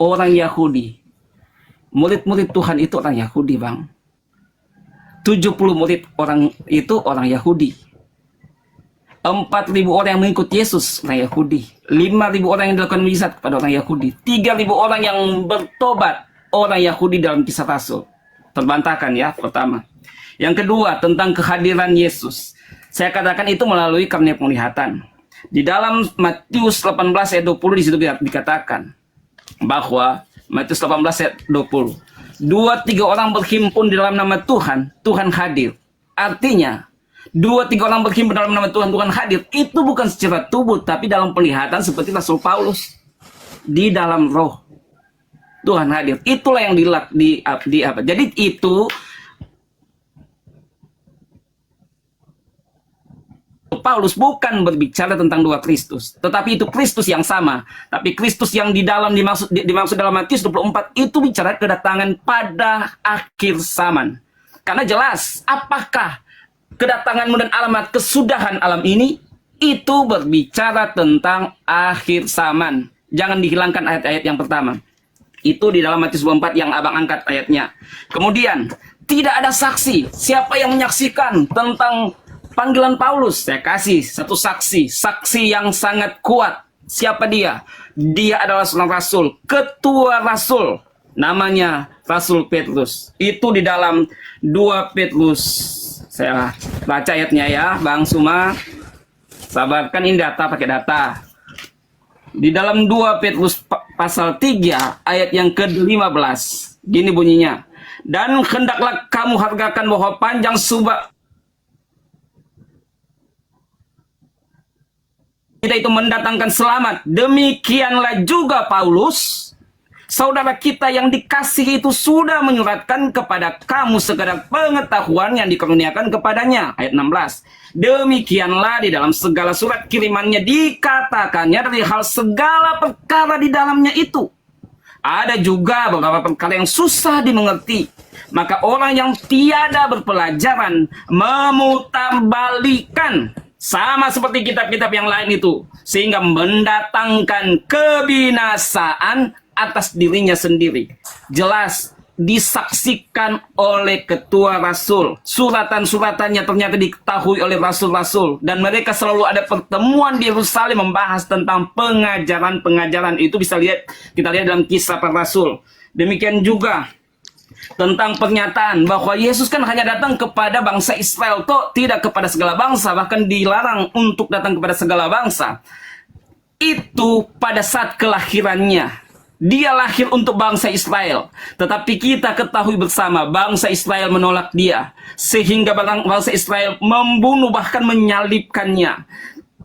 orang Yahudi. Murid-murid Tuhan itu orang Yahudi, Bang. 70 murid orang itu orang Yahudi. 4.000 orang yang mengikut Yesus orang Yahudi. 5.000 orang yang dilakukan mujizat kepada orang Yahudi. 3.000 orang yang bertobat orang Yahudi dalam Kisah Rasul. Terbantahkan ya, pertama. Yang kedua, tentang kehadiran Yesus. Saya katakan itu melalui karunia penglihatan. Di dalam Matius 18 ayat 20 di situ dikatakan bahwa Matius 18 ayat 20. 2-3 orang berhimpun di dalam nama Tuhan, Tuhan hadir. Artinya, 2-3 orang berhimpun dalam nama Tuhan, Tuhan hadir. Itu bukan secara tubuh, tapi dalam penglihatan seperti Rasul Paulus. Di dalam roh, Tuhan hadir. Itulah yang di apa? Jadi itu Paulus bukan berbicara tentang dua Kristus, tetapi itu Kristus yang sama. Tapi Kristus yang di dalam dimaksud dalam Matius 24 itu bicara kedatangan pada akhir zaman. Karena jelas, apakah kedatanganmu dan alamat kesudahan alam ini itu berbicara tentang akhir zaman. Jangan dihilangkan ayat-ayat yang pertama. Itu di dalam Matius 24 yang abang angkat ayatnya. Kemudian, tidak ada saksi. Siapa yang menyaksikan tentang panggilan Paulus? Saya kasih satu saksi. Saksi yang sangat kuat. Siapa dia? Dia adalah seorang rasul. Ketua rasul. Namanya Rasul Petrus. Itu di dalam 2 Petrus. Saya baca ayatnya ya, Bang Suma. Sabarkan, ini data pakai data. Di dalam 2 Petrus pasal 3 ayat yang ke-15. Gini bunyinya. Dan hendaklah kamu hargakan bahwa panjang subah kita itu mendatangkan selamat. Demikianlah juga Paulus, saudara kita yang dikasihi itu sudah menyuratkan kepada kamu segala pengetahuan yang dikaruniakan kepadanya. Ayat 16. Demikianlah di dalam segala surat kirimannya dikatakannya dari hal segala perkara di dalamnya itu. Ada juga beberapa perkara yang susah dimengerti. Maka orang yang tiada berpelajaran memutarbalikan sama seperti kitab-kitab yang lain itu, sehingga mendatangkan kebinasaan atas dirinya sendiri. Jelas disaksikan oleh ketua rasul. Suratan-suratannya ternyata diketahui oleh rasul-rasul. Dan mereka selalu ada pertemuan di Yerusalem membahas tentang pengajaran-pengajaran. Itu bisa kita lihat dalam Kisah Para Rasul. Demikian juga tentang pernyataan bahwa Yesus kan hanya datang kepada bangsa Israel, toh tidak kepada segala bangsa, bahkan dilarang untuk datang kepada segala bangsa. Itu pada saat kelahirannya. Dia lahir untuk bangsa Israel, tetapi kita ketahui bersama bangsa Israel menolak dia, sehingga bangsa Israel membunuh bahkan menyalibkannya.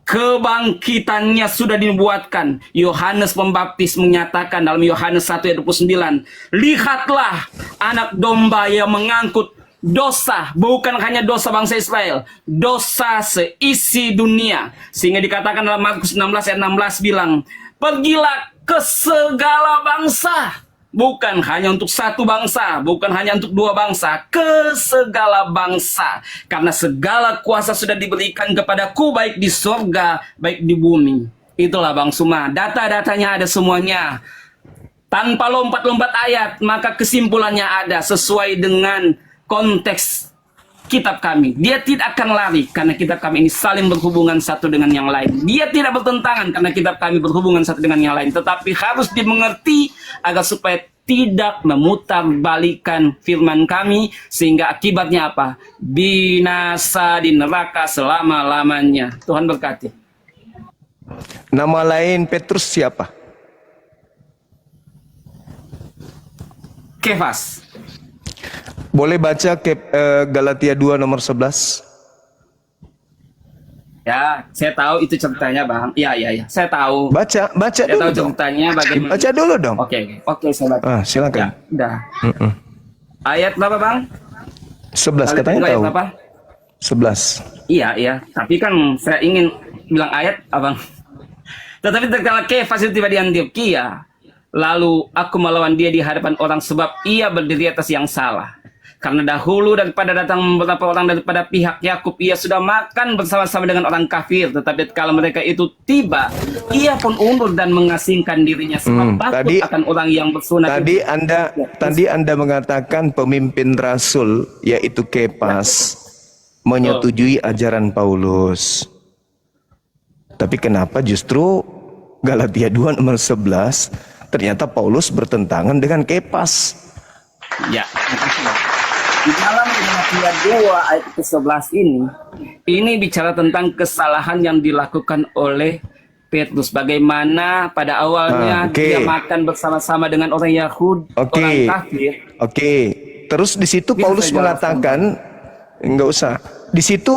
Kebangkitannya sudah dibuatkan. Yohanes Pembaptis menyatakan dalam Yohanes 1 ayat 29, lihatlah anak domba yang mengangkut dosa, bukan hanya dosa bangsa Israel, dosa seisi dunia. Sehingga dikatakan dalam Markus 16 ayat 16 bilang, pergilah ke segala bangsa. Bukan hanya untuk satu bangsa, bukan hanya untuk dua bangsa, ke segala bangsa. Karena segala kuasa sudah diberikan kepadaku, baik di surga, baik di bumi. Itulah Bang Suma, data-datanya ada semuanya. Tanpa lompat-lompat ayat, maka kesimpulannya ada sesuai dengan konteks kitab kami. Dia tidak akan lari karena kitab kami ini saling berhubungan satu dengan yang lain. Dia tidak bertentangan karena kitab kami berhubungan satu dengan yang lain. Tetapi harus dimengerti agar supaya tidak memutarbalikan firman kami, sehingga akibatnya apa? Binasa di neraka selama-lamanya. Tuhan berkati. Nama lain Petrus siapa? Kefas. Boleh baca Galatia 2 nomor 11? Ya, saya tahu itu ceritanya, Bang. Iya, saya tahu. Baca Saya dulu tahu dong. ceritanya bagaimana. Baca dulu dong. Oke, saya baca. Silakan. Ya, udah. Ayat berapa, Bang? 11 katanya ayat tahu. berapa? 11. Iya. Tapi kan saya ingin bilang ayat, Abang. Tetapi tatkala Kefas itu tiba di Antioquia, lalu aku melawan dia di hadapan orang sebab ia berdiri atas yang salah. Karena dahulu daripada datang beberapa orang daripada pihak Yakub, ia sudah makan bersama-sama dengan orang kafir. Tetapi kalau mereka itu tiba, ia pun undur dan mengasingkan dirinya sebab takut akan orang yang bersunat. Tadi Anda mengatakan pemimpin Rasul, yaitu Kepas, menyetujui ajaran Paulus. Tapi kenapa justru Galatia 2 nomor 11, ternyata Paulus bertentangan dengan Kepas? Ya. Di dalam Galatia 2 ayat ke-11 ini bicara tentang kesalahan yang dilakukan oleh Petrus. Bagaimana pada awalnya dia makan bersama-sama dengan orang Yahudi, orang kafir. Terus di situ Paulus mengatakan, enggak usah. Di situ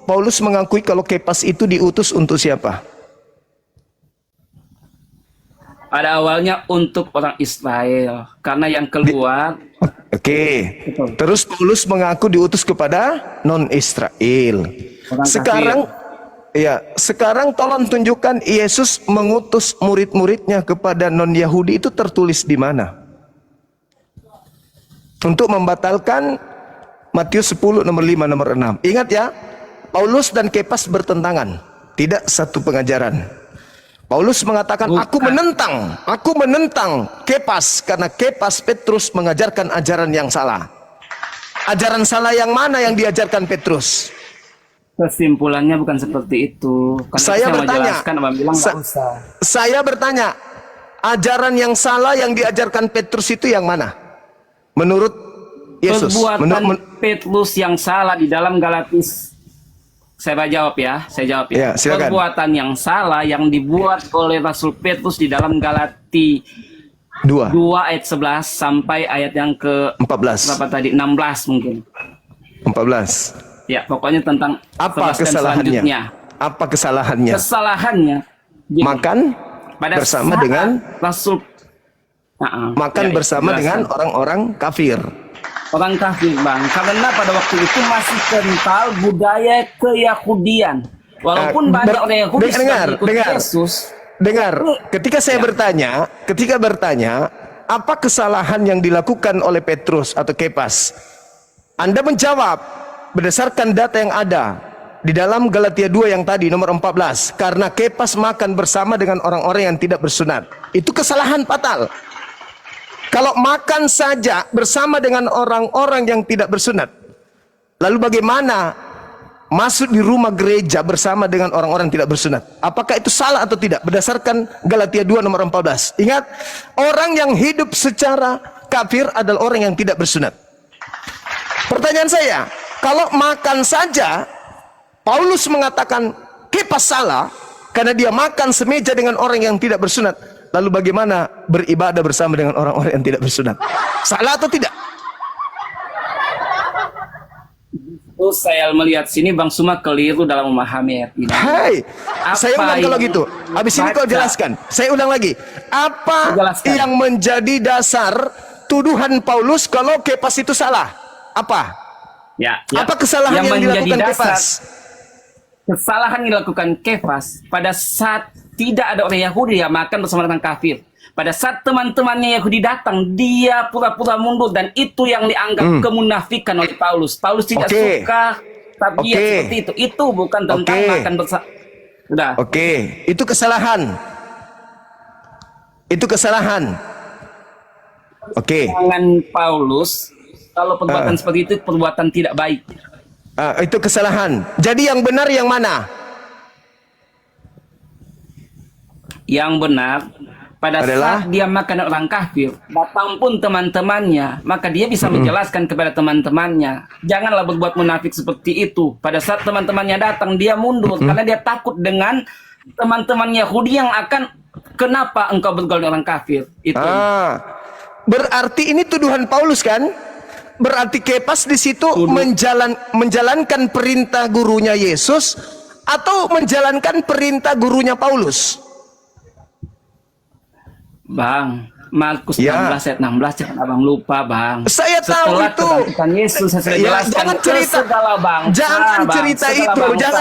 Paulus mengakui kalau Kepas itu diutus untuk siapa? Pada awalnya untuk orang Israel, karena yang keluar. Terus Paulus mengaku diutus kepada non-Israel. Sekarang tolong tunjukkan Yesus mengutus murid-muridnya kepada non-Yahudi itu tertulis di mana? Untuk membatalkan Matius 10 nomor 5 nomor 6. Ingat ya, Paulus dan Kepas bertentangan, tidak satu pengajaran. Paulus mengatakan, aku menentang Kepas karena Kepas Petrus mengajarkan ajaran yang salah. Ajaran salah yang mana yang diajarkan Petrus? Kesimpulannya bukan seperti itu. Saya bertanya, ajaran yang salah yang diajarkan Petrus itu yang mana? Menurut Yesus. Perbuatan Petrus yang salah di dalam Galatis. Saya jawab ya. Silakan. Perbuatan yang salah yang dibuat oleh Rasul Petrus di dalam Galati 2 ayat 11 sampai ayat yang ke 14. Berapa tadi? 16 mungkin. 14. Ya, pokoknya tentang apa kesalahannya? Apa kesalahannya? Kesalahannya makan bersama dengan Rasul bersama dengan orang-orang kafir. Orang kafir, Bang, karena pada waktu itu masih kental budaya keyahudian. Walaupun banyak orang Yahudi Yesus. Ketika saya bertanya, apa kesalahan yang dilakukan oleh Petrus atau Kepas? Anda menjawab berdasarkan data yang ada di dalam Galatia 2 yang tadi nomor 14, karena Kepas makan bersama dengan orang-orang yang tidak bersunat. Itu kesalahan fatal. Kalau makan saja bersama dengan orang-orang yang tidak bersunat, lalu bagaimana masuk di rumah gereja bersama dengan orang-orang yang tidak bersunat? Apakah itu salah atau tidak? Berdasarkan Galatia 2 nomor 14. Ingat, orang yang hidup secara kafir adalah orang yang tidak bersunat. Pertanyaan saya, kalau makan saja, Paulus mengatakan Kepas salah karena dia makan semeja dengan orang yang tidak bersunat. Lalu bagaimana beribadah bersama dengan orang-orang yang tidak bersunat? Salah atau tidak? Saya melihat sini Bang Suma keliru dalam memahami ayat ini. Saya ulang kalau gitu. Habis ini kau jelaskan. Saya ulang lagi. Apa yang menjadi dasar tuduhan Paulus kalau Kepas itu salah? Apa? Apa kesalahan yang dilakukan Kepas? Kesalahan yang dilakukan Kepas pada saat tidak ada orang Yahudi yang makan bersama dengan kafir. Pada saat teman-temannya Yahudi datang, dia pura-pura mundur, dan itu yang dianggap kemunafikan oleh Paulus. Paulus tidak suka tabiat seperti itu. Itu bukan tentang makan bersama. Udah. Itu kesalahan. Tangan Paulus, kalau perbuatan seperti itu perbuatan tidak baik. Itu kesalahan. Jadi yang benar yang mana? Yang benar pada saat dia makan orang kafir, datang pun teman-temannya, maka dia bisa menjelaskan kepada teman-temannya, janganlah berbuat munafik seperti itu. Pada saat teman-temannya datang, dia mundur karena dia takut dengan teman-teman Yahudi yang akan, kenapa engkau bergaul dengan orang kafir? Itu. Berarti ini tuduhan Paulus kan? Berarti Kepas di situ menjalankan perintah gurunya Yesus atau menjalankan perintah gurunya Paulus? Bang, Markus 16 ayat 16, jangan abang lupa, Bang. Saya tahu itu. Yesus, saya jelaskan jangan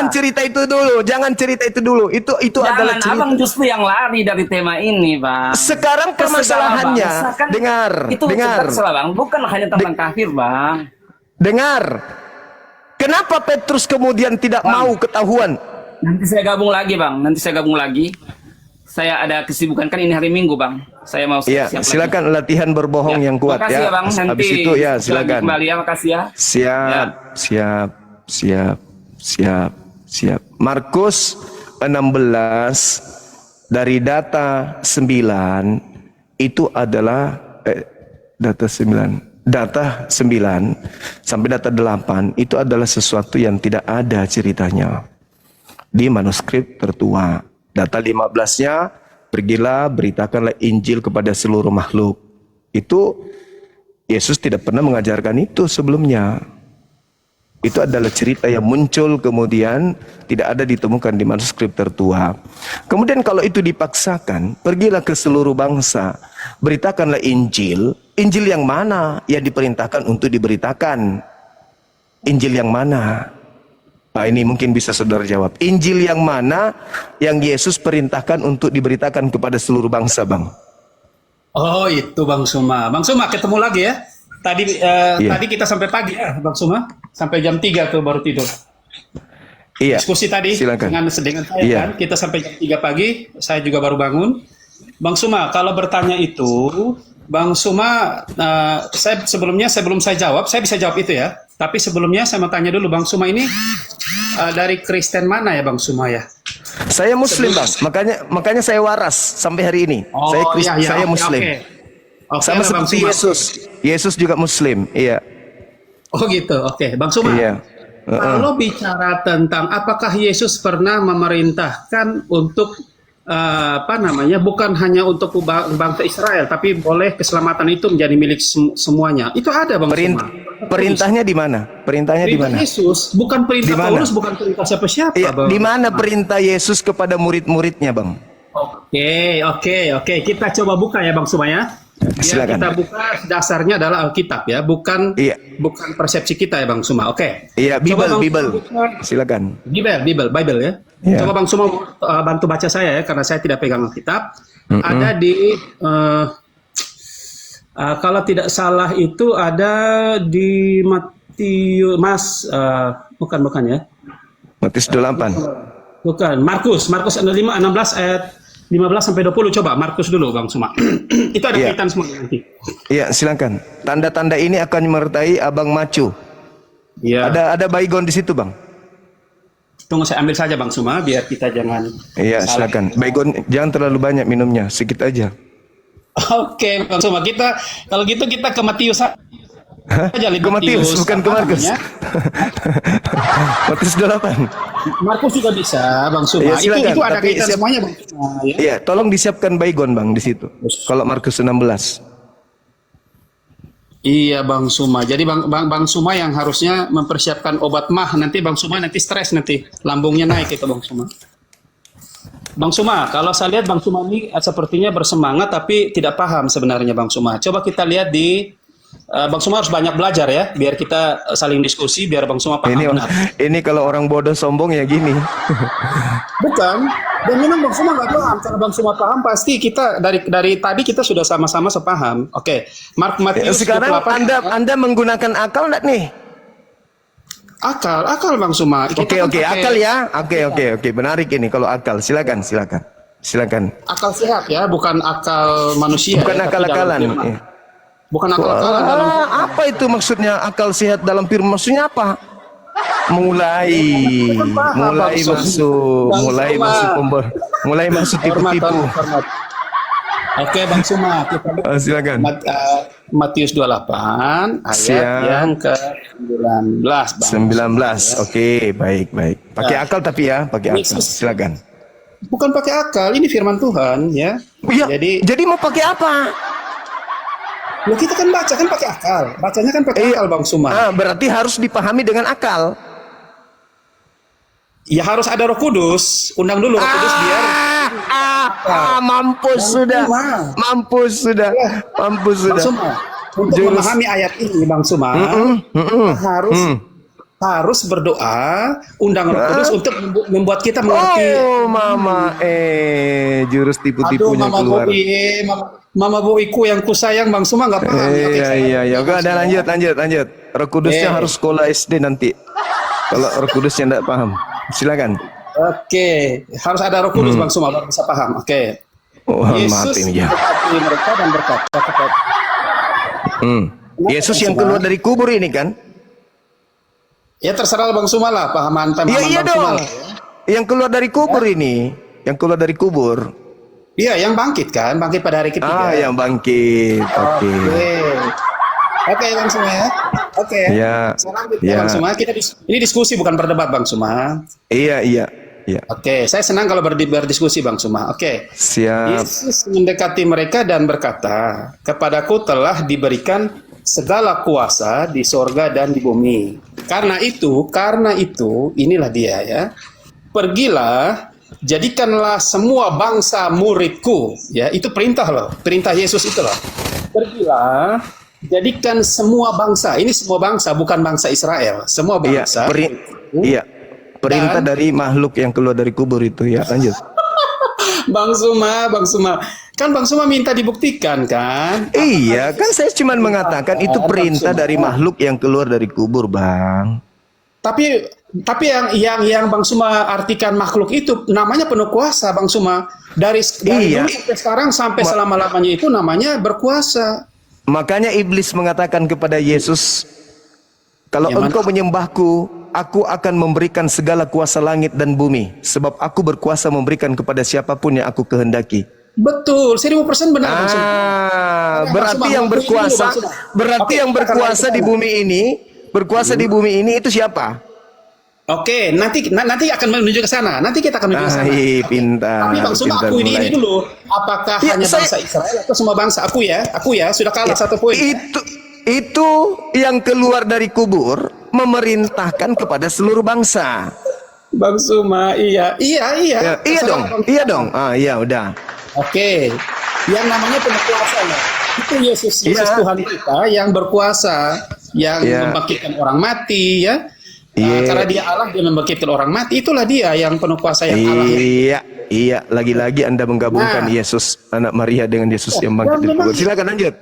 cerita itu dulu. Itu adalah cerita. Abang justru yang lari dari tema ini, Bang. Sekarang permasalahannya, dengar. Bang, bukan hanya tentang kafir, Bang. Dengar. Kenapa Petrus kemudian tidak mau ketahuan? Nanti saya gabung lagi, Bang. Nanti saya gabung lagi. Saya ada kesibukan, kan ini hari Minggu, Bang. Saya mau Iya, siap-siap silakan latihan berbohong yang kuat makasih ya. Bang. Nanti Habis itu ya silakan. kembali ya, makasih ya. Siap, siap, siap, siap, siap. Markus 16 dari data 9 itu adalah data 9 sampai data 8 itu adalah sesuatu yang tidak ada ceritanya di manuskrip tertua. Data 15-nya, pergilah beritakanlah Injil kepada seluruh makhluk. Itu Yesus tidak pernah mengajarkan itu sebelumnya. Itu adalah cerita yang muncul kemudian tidak ada ditemukan di manuskrip tertua. Kemudian kalau itu dipaksakan, pergilah ke seluruh bangsa, beritakanlah Injil. Injil yang mana yang diperintahkan untuk diberitakan? Injil yang mana? Nah, ini mungkin bisa saudara jawab. Injil yang mana yang Yesus perintahkan untuk diberitakan kepada seluruh bangsa, Bang? Oh, itu Bang Suma. Bang Suma, ketemu lagi ya. Tadi kita sampai pagi ya, Bang Suma. Sampai jam 3 tuh baru tidur. Iya. Diskusi tadi Silakan. dengan saya Iya. kan. Kita sampai jam 3 pagi, saya juga baru bangun. Bang Suma, kalau bertanya itu, Bang Suma, sebelum saya jawab, saya bisa jawab itu ya. Tapi sebelumnya saya mau tanya dulu, Bang Suma ini dari Kristen mana ya, Bang Suma ya? Saya Muslim, Bang. Makanya saya waras sampai hari ini. Saya Muslim. Oke, Sama Bang seperti Suma. Yesus. Yesus juga Muslim. Iya. Oh gitu, oke. Bang Suma, Iya. kalau bicara tentang apakah Yesus pernah memerintahkan untuk bukan hanya untuk bangsa Israel, tapi boleh keselamatan itu menjadi milik semuanya. Itu ada, Bang Suma. Perintahnya di mana? Perintahnya di Perintah mana? Yesus, bukan perintah Di mana? Paulus, bukan perintah siapa-siapa, Iya, Bang. di mana perintah Yesus kepada murid-muridnya, Bang? Oke. Kita coba buka ya, Bang Suma ya. Biar Silakan. kita buka, dasarnya adalah Alkitab ya, bukan persepsi kita ya, Bang Suma. Oke. Iya, Coba Bang Bible. Suma buka Silakan. Bible ya. Iya. Coba Bang Suma bantu baca saya ya, karena saya tidak pegang Alkitab. Ada di kalau tidak salah itu ada di Matius, bukan ya. Matius 28. Bukan, Markus 16 ayat 15 sampai 20. Coba Markus dulu, Bang Suma. Itu ada Iya. kaitan semua nanti. Iya, silakan. Tanda-tanda ini akan menyertai Abang Macu. Iya. Ada baygon di situ, Bang. Tunggu saya ambil saja, Bang Suma, biar kita jangan Iya, salah. silakan. Baygon jangan terlalu banyak minumnya, sedikit aja. Oke, Bang Suma, kalau gitu kita ke Matius aja. Ke Matius, bukan ke Markus. Matius 28. Markus juga bisa, Bang Suma. Iya, silakan, itu ada tapi kaitan semuanya, Bang Suma. Ya. Iya, tolong disiapkan baygon, Bang, di situ. Kalau Markus 16. Iya, Bang Suma. Jadi Bang Suma yang harusnya mempersiapkan obat mah. Nanti Bang Suma nanti stres, nanti lambungnya naik itu, Bang Suma. Bang Suma, kalau saya lihat Bang Suma ini sepertinya bersemangat tapi tidak paham sebenarnya, Bang Suma. Coba kita lihat di Bang Suma harus banyak belajar ya, biar kita saling diskusi, biar Bang Suma paham benar. Ini kalau orang bodoh sombong ya gini. Bukan, dan memang Bang Suma nggak paham. Kalau Bang Suma paham, pasti kita dari tadi kita sudah sama-sama sepaham. Oke, Matius Sekarang 28. Anda menggunakan akal enggak nih? Akal Bang Suma. Kita Oke, kan pakai akal ya. Oke. Menarik ini kalau akal. Silakan. akal sehat ya, bukan akal manusia. Bukan ya, tapi akal-akalan. dalam firman. Iya. Bukan akal-akalan dalam firman. Apa itu maksudnya akal sehat dalam firman? Maksudnya apa? Mulai masuk tipu-tipu. Hormat. Oke, Bang Suma, kita Silakan. Matius 28 ayat Siap. yang ke-19. Bang. 19. Oke, baik. Pakai akal tapi ya, pakai akal. Silakan. Bukan pakai akal, ini firman Tuhan ya. Iya. Jadi mau pakai apa? Ya kita kan baca kan pakai akal. Bacanya kan pakai akal, Bang Suma. Berarti harus dipahami dengan akal. Ya harus ada Roh Kudus. Undang dulu Roh Kudus biar Mampus sudah. Bang Suma, untuk memahami ayat ini, Bang Suma, harus berdoa, undang Roh Kudus untuk membuat kita mengerti. Oh, Mama, jurus tipu-tipunya Aduh, keluar. Mama Boiku yang kusayang, Bang Suma nggak paham. Iya. Oke, ada lanjut. Roh Kudusnya harus sekolah SD nanti. Kalau Roh Kudusnya tidak paham, silakan. Oke, harus ada Roh Kudus Bang Suma baru bisa paham. Oke. Oh, maaf Yesus ini ya. mendekati mereka dan berkata kepada Yesus yang keluar dari kubur ini kan? ya terserah Bang Suma lah pahaman Iya iya Bang Suma dong. lah, ya. Yang keluar dari kubur ini, yang keluar dari kubur. Iya, yang bangkit kan, bangkit pada hari ketiga. Yang bangkit. Oke. Oke, Bang Suma ya. Oke. Ya. Selanjutnya Ya. Bang Suma, ini diskusi bukan berdebat Bang Suma. Iya iya. Iya. Oke, saya senang kalau berdiskusi Bang Suma. Oke. Siap. Yesus mendekati mereka dan berkata, "Kepadaku telah diberikan segala kuasa di sorga dan di bumi. Karena itu, inilah dia ya. Pergilah, jadikanlah semua bangsa muridku." Ya, itu perintah loh. Perintah Yesus itu loh. Pergilah, jadikan semua bangsa. Ini semua bangsa, bukan bangsa Israel. Semua Iya. bangsa. Iya. Perintah dari makhluk yang keluar dari kubur itu ya. Lanjut. Bang Suma. Kan Bang Suma minta dibuktikan kan? Iya, kan saya cuma mengatakan itu perintah dari makhluk yang keluar dari kubur, Bang. Tapi yang Bang Suma artikan makhluk itu namanya penuh kuasa Bang Suma. Dari Iya. dulu sampai sekarang sampai selama-lamanya itu namanya berkuasa. Makanya iblis mengatakan kepada Yesus, kalau Yang engkau menyembahku, aku akan memberikan segala kuasa langit dan bumi, sebab aku berkuasa memberikan kepada siapapun yang aku kehendaki. Betul, 1000% benar Bang Suma. Berarti yang berkuasa, yang berkuasa di bumi ini, di bumi ini itu siapa? Oke, nanti akan menuju ke sana. Nanti kita akan menuju ke sana. Pintar. Tapi Bang Suma, pintar aku ini mulai. dulu. Apakah Ya, hanya bangsa Israel atau semua bangsa? Aku ya, sudah kalah satu poin. Itu yang keluar dari kubur memerintahkan kepada seluruh bangsa. Bang Suma, iya. Iya dong. Iya udah. Oke, yang namanya penuh kuasa ya. Itu Yesus Tuhan kita yang berkuasa, yang membangkitkan orang mati ya. Karena dia Allah, dia membangkitkan orang mati. Itulah dia yang penuh kuasa yang Allah. Iya. Lagi-lagi Anda menggabungkan Yesus anak Maria dengan Yesus yang bangkit dari kubur. Silakan lanjut.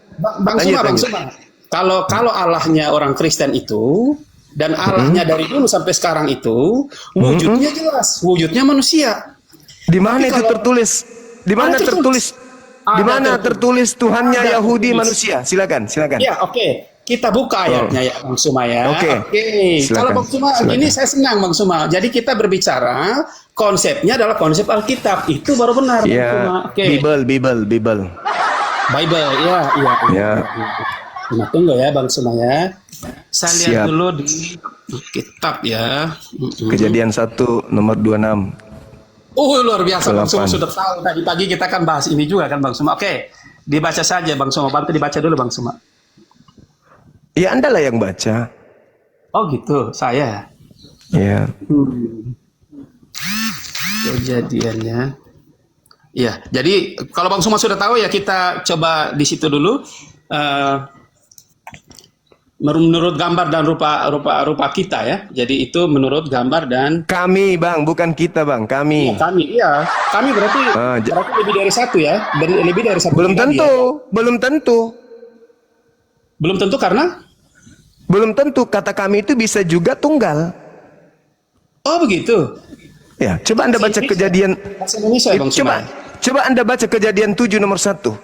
Bang Suma. Kalau Allahnya orang Kristen itu dan Allahnya dari dulu sampai sekarang itu wujudnya jelas, wujudnya manusia. Di mana itu tertulis? Di mana tertulis? Di mana tertulis Tuhannya Yahudi manusia? Silakan. Ya, oke. Kita buka ayatnya ya Bang Suma ya. Oke. Kalau Bang Suma ini saya senang Bang Suma. Jadi kita berbicara konsepnya adalah konsep Alkitab. Itu baru benar Bang Suma. Oke. Bible. Bible. Iya. Nah, tunggu ya Bang Suma ya. Saya lihat dulu di kitab ya. Kejadian 1 nomor 26. Luar biasa Bang Suma sudah tahu. Tadi pagi kita kan bahas ini juga kan Bang Suma. Oke. Dibaca saja Bang Suma. Bantu dibaca dulu Bang Suma. Ya Anda lah yang baca. Oh gitu, saya. Ya. Kejadiannya. Iya, jadi kalau Bang Suma sudah tahu ya kita coba di situ dulu. Menurut gambar dan rupa kita ya. Jadi itu menurut gambar dan Kami Bang, bukan kita Bang, kami. Kami berarti lebih dari satu ya. Lebih dari satu. Belum tentu karena belum tentu kata kami itu bisa juga tunggal. Oh begitu. Ya, coba Anda baca kejadian. Bahasa Indonesia Bang Suma. Coba Anda baca kejadian 7 nomor 1.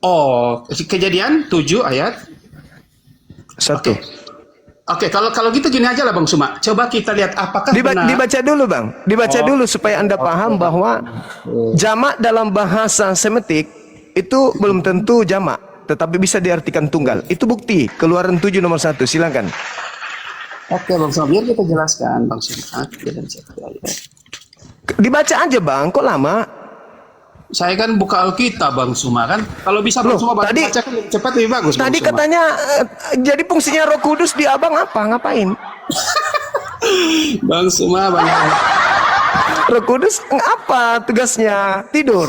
Oh, kejadian 7 ayat 1. Oke, kalau gitu gini aja lah Bang Suma. Coba kita lihat apakah benar. Dibaca dulu Bang. Dibaca dulu supaya Anda paham bahwa jamak dalam bahasa Semitik itu belum tentu jamak, tetapi bisa diartikan tunggal. Itu bukti. Keluaran 7 nomor 1. Silakan. Oke Bang Suma, biar kita jelaskan Bang Suma. Dibaca aja Bang, kok lama? Saya kan buka Alkitab Bang Suma kan. Kalau bisa Bang Suma baca kan cepat lebih bagus. Tadi Bang Suma. katanya jadi fungsinya Roh Kudus di Abang apa? Ngapain? Bang Suma, Bang. Roh Kudus apa tugasnya? Tidur.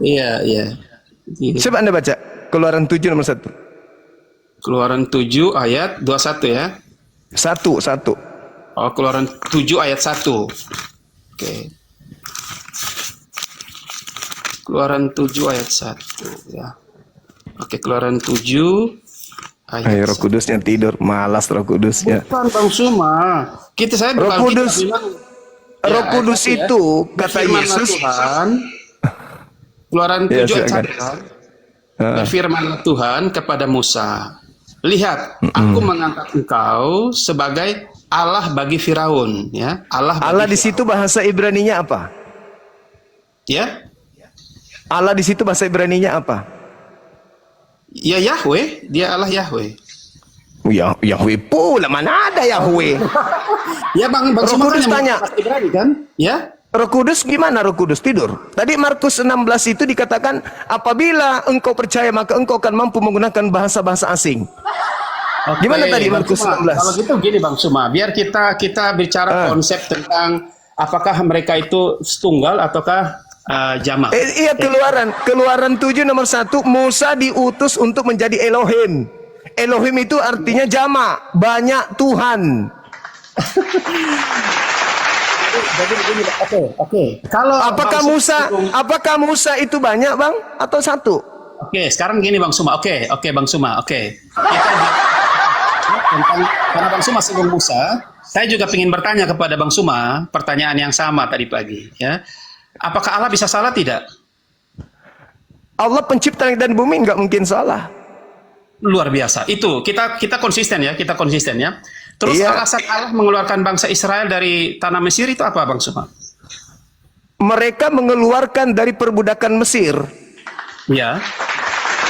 Iya. Coba Anda baca Keluaran 7 nomor 1. Keluaran 7 ayat 21 ya. 1. Oh, Keluaran 7 ayat 1. Oke. Keluaran 7 ayat 1 ya. Oke, Keluaran 7 Ayo, ayat. Roh Kudusnya tidur, malas Roh Kudusnya. Bukan Bang Suma. Saya Roh bukan Kudus, kita bilang. Roh Kudus tapi itu kata berfirmanlah Yesus. Tuhan, Keluaran Ya, 7 ayat silakan. 1. Berfirmanlah Tuhan kepada Musa, lihat, aku mengangkat engkau sebagai Allah bagi Firaun, ya. Allah di situ bahasa Ibraninya apa? ya. Allah di situ bahasa Ibraninya apa? Ya Yahweh, dia Allah Yahweh. Ya, Yahweh pula, mana ada Yahweh? Ya Bang Roh Suma Kudus yang tanya. bahasa Ibrani kan? Ya. Roh Kudus gimana Roh Kudus tidur? Tadi Markus 16 itu dikatakan apabila engkau percaya maka engkau akan mampu menggunakan bahasa-bahasa asing. Oke, Gimana tadi Bang Markus Suma, 16? Kalau gitu gini Bang Suma, biar kita bicara konsep tentang apakah mereka itu tunggal ataukah jamak. Iya, Keluaran 7 nomor 1, Musa diutus untuk menjadi Elohim. Elohim itu artinya jamak, banyak Tuhan. Jadi begini, oke. Kalau Apakah Musa itu banyak, Bang, atau satu? Oke, sekarang gini Bang Suma. Oke, Bang Suma. Oke. Tentang karena Bang Suma singgung Musa, saya juga ingin bertanya kepada Bang Suma pertanyaan yang sama tadi pagi, ya. Apakah Allah bisa salah tidak? Allah pencipta langit dan bumi nggak mungkin salah. Luar biasa. Itu kita konsisten ya, Terus Iya. alasan Allah mengeluarkan bangsa Israel dari tanah Mesir itu apa Bang Suma? Mereka mengeluarkan dari perbudakan Mesir, Ya.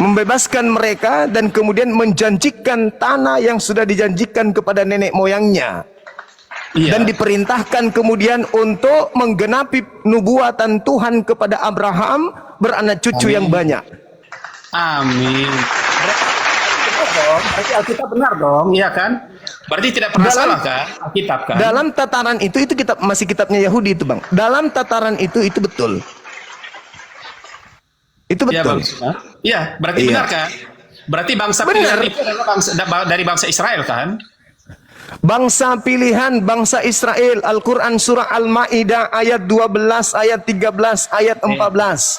membebaskan mereka dan kemudian menjanjikan tanah yang sudah dijanjikan kepada nenek moyangnya. Iya. Dan diperintahkan kemudian untuk menggenapi nubuatan Tuhan kepada Abraham beranak cucu yang banyak. Amin. Berarti Alkitab benar dong, iya kan? Berarti tidak pernah salah kan? Alkitab kan? Dalam tataran itu masih kitabnya Yahudi itu, Bang. Dalam tataran itu betul. Itu Iya, betul. Bang Suma. Iya, berarti Iya. benar kan? Berarti bangsa Benar. pilihan itu adalah dari bangsa Israel kan? Bangsa pilihan, bangsa Israel. Al-Quran surah Al-Ma'idah ayat 12, ayat 13, ayat 14.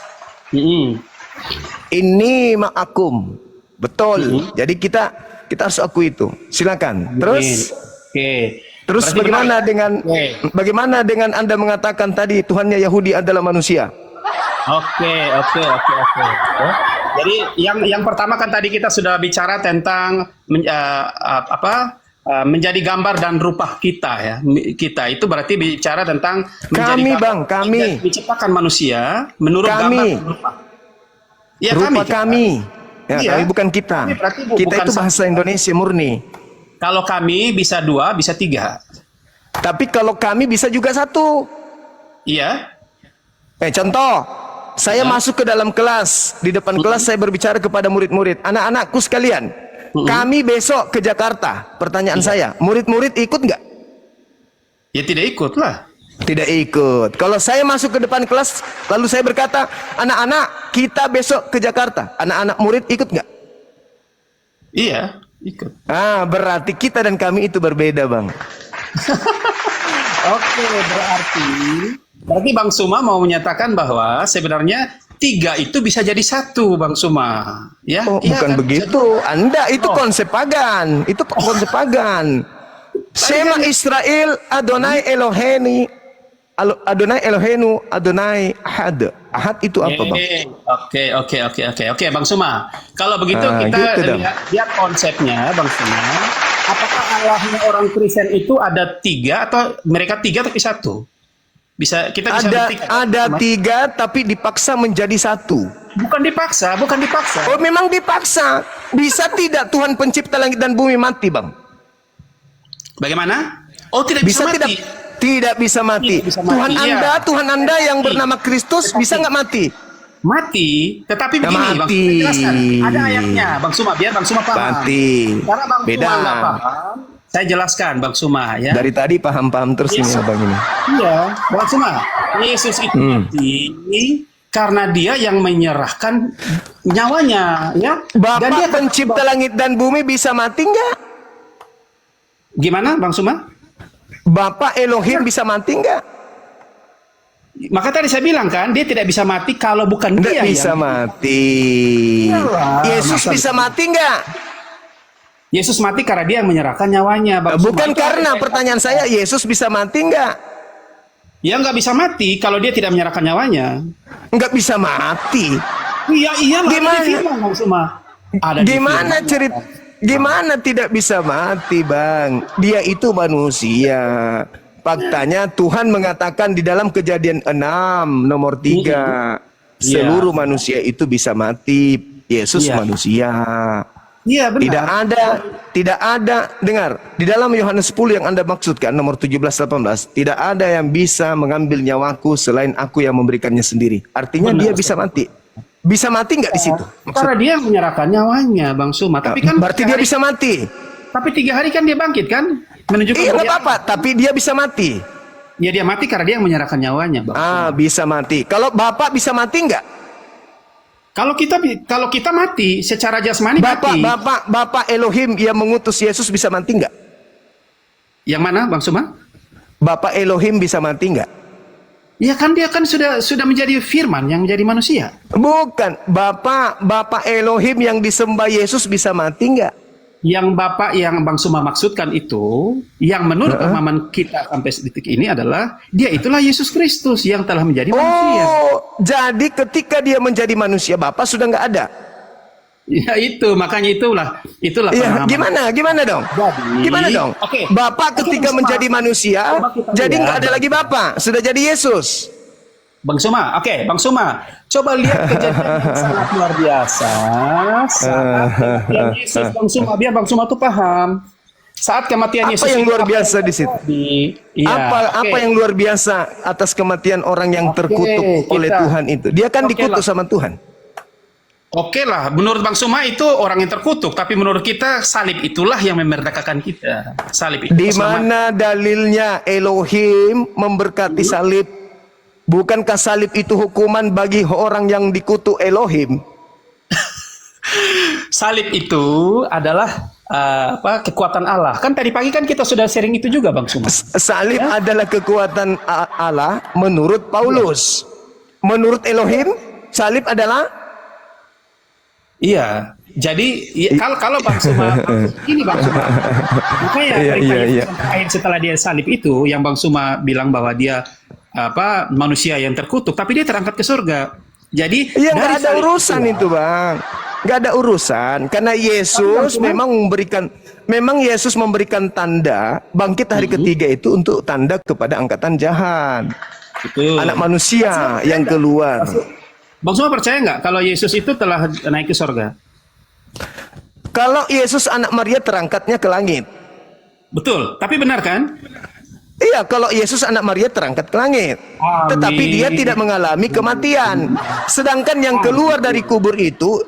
Ini ma'akum. Betul. Jadi kita harus akui itu. Silakan. Terus Oke. terus Berarti bagaimana dengan Anda mengatakan tadi Tuhannya Yahudi adalah manusia? Oke. Jadi yang pertama kan tadi kita sudah bicara tentang menjadi gambar dan rupa kita ya. Kita itu berarti bicara tentang Menciptakan manusia menurut gambar dan rupa. Ya, rupa kami. Ya, Iya. kami bukan kita. Kami berarti Kita bukan itu bahasa Indonesia murni. Kalau kami bisa 2, bisa 3. Tapi kalau kami bisa juga 1. Iya. Contoh, saya masuk ke dalam kelas. Di depan kelas saya berbicara kepada murid-murid. Anak-anakku sekalian, kami besok ke Jakarta. Pertanyaan saya, murid-murid ikut nggak? Ya tidak ikut lah. Tidak ikut. Kalau saya masuk ke depan kelas, lalu saya berkata, anak-anak, kita besok ke Jakarta. Anak-anak murid ikut nggak? Iya, ikut. Berarti kita dan kami itu berbeda, Bang. Oke, berarti Bang Suma mau menyatakan bahwa sebenarnya 3 itu bisa jadi 1, Bang Suma. Ya, Oh, iya bukan kan? begitu. Anda itu konsep pagan. Itu konsep pagan. Shema Israel, Adonai Eloheni, Adonai Elohenu, Adonai Ahad. Ahad itu apa, Bang? Oke, Bang Suma. Kalau begitu kita gitu dong. lihat konsepnya, Bang Suma. Apakah Allahnya orang Kristen itu ada 3 atau mereka 3 tapi 1? Kita bisa buktikan. Ada 3 tapi dipaksa menjadi 1. Bukan dipaksa. Oh, memang dipaksa. Bisa tidak Tuhan pencipta langit dan bumi mati, Bang? Bagaimana? Oh, tidak bisa mati. Tidak bisa mati. Tidak bisa mati, Tuhan Anda yang bernama Kristus bisa nggak mati? Mati, tetapi begini, Bang Suma, mati. saya jelaskan. Ada ayatnya, Bang Suma, biar Bang Suma paham. Mati. Karena Bang Beda. Suma nggak paham, saya jelaskan, Bang Suma, ya. Dari tadi paham-paham terus ini Abang ini. Iya, Bang Suma. Yesus itu mati karena dia yang menyerahkan nyawanya, ya. Bapak dia pencipta langit dan bumi bisa mati nggak? Gimana, Bang Suma? Bapak Elohim bisa mati nggak? Maka tadi saya bilang kan, dia tidak bisa mati kalau bukan Nggak dia bisa yang mati. Iyalah, Yesus masa- bisa mati nggak? Yesus mati karena dia yang menyerahkan nyawanya. Bang Bukan Suma. Itu karena ada- pertanyaan saya, Yesus bisa mati nggak? Ya nggak bisa mati kalau dia tidak menyerahkan nyawanya. Nggak bisa mati. Iya iyalah. Gimana? Ada di firman, Bang Suma. Ada di Gimana firman. cerita? Gimana tidak bisa mati, Bang? Dia itu manusia. Faktanya Tuhan mengatakan di dalam Kejadian 6 nomor 3, seluruh manusia itu bisa mati. Yesus Iya. manusia. Iya benar. Tidak ada, dengar, di dalam Yohanes 10 yang Anda maksudkan nomor 17-18, tidak ada yang bisa mengambil nyawaku selain aku yang memberikannya sendiri. Artinya Benar, dia bisa mati. Bisa mati nggak di situ? Karena dia yang menyerahkan nyawanya, Bang Suma. Tapi kan Berarti dia bisa mati. Tapi 3 hari kan dia bangkit kan? Menunjukkan Iya bahwa nggak apa-apa, tapi dia bisa mati. Ya dia mati karena dia yang menyerahkan nyawanya, Bang. Bisa mati. Kalau Bapak bisa mati nggak? Kalau kita mati secara jasmani mati. Bapak Elohim yang mengutus Yesus bisa mati nggak? Yang mana, Bang Suma? Bapak Elohim bisa mati nggak? Ya kan dia kan sudah menjadi firman yang menjadi manusia. Bukan, Bapak Elohim yang disembah Yesus bisa mati nggak? Yang Bapak yang Bang Suma maksudkan itu, yang menurut pemahaman kita sampai detik ini adalah dia itulah Yesus Kristus yang telah menjadi manusia. Oh, jadi ketika dia menjadi manusia, Bapak sudah nggak ada. Ya itu, makanya itulah Iya, pemahaman. gimana dong? Jadi, Gimana dong? oke. Bapak Oke, ketika Bang Suma. menjadi manusia, Coba kita jadi lihat. nggak ada lagi Bapak, sudah jadi Yesus. Bang Suma, Bang Suma, coba lihat kejadian yang sangat luar biasa saat kematian Yesus, Bang Suma, biar Bang Suma tuh paham. Saat kematian Apa Yesus yang itu luar apa biasa yang di situ? terjadi? Iya, Apa oke. yang luar biasa atas kematian orang yang Oke, terkutuk oleh kita- Tuhan itu? Dia kan Oke dikutuk lah. sama Tuhan. Oke lah, menurut Bang Suma itu orang yang terkutuk, tapi menurut kita salib itulah yang memerdekakan kita. Salib itu Di keselamatan. mana dalilnya Elohim memberkati salib? Bukankah salib itu hukuman bagi orang yang dikutuk Elohim? Salib itu adalah kekuatan Allah. Kan tadi pagi kan kita sudah sharing itu juga, Bang Suma. Salib adalah kekuatan Allah menurut Paulus. Menurut Elohim, salib adalah Iya, jadi kalau Bang Suma ini Bang Suma, makanya Iya. terakhir setelah dia salib itu, yang Bang Suma bilang bahwa dia manusia yang terkutuk, tapi dia terangkat ke surga. Jadi Iya, nggak dari ada salib urusan itu, Bang. Nggak ada urusan karena Yesus memang Yesus memberikan tanda bangkit hari ketiga itu untuk tanda kepada angkatan jahat. Betul. Anak manusia yang keluar. Bang Suma percaya nggak kalau Yesus itu telah naik ke surga? Kalau Yesus anak Maria terangkatnya ke langit. Betul, tapi benar kan? Iya, kalau Yesus anak Maria terangkat ke langit. Amin. Tetapi dia tidak mengalami kematian. Sedangkan yang keluar dari kubur itu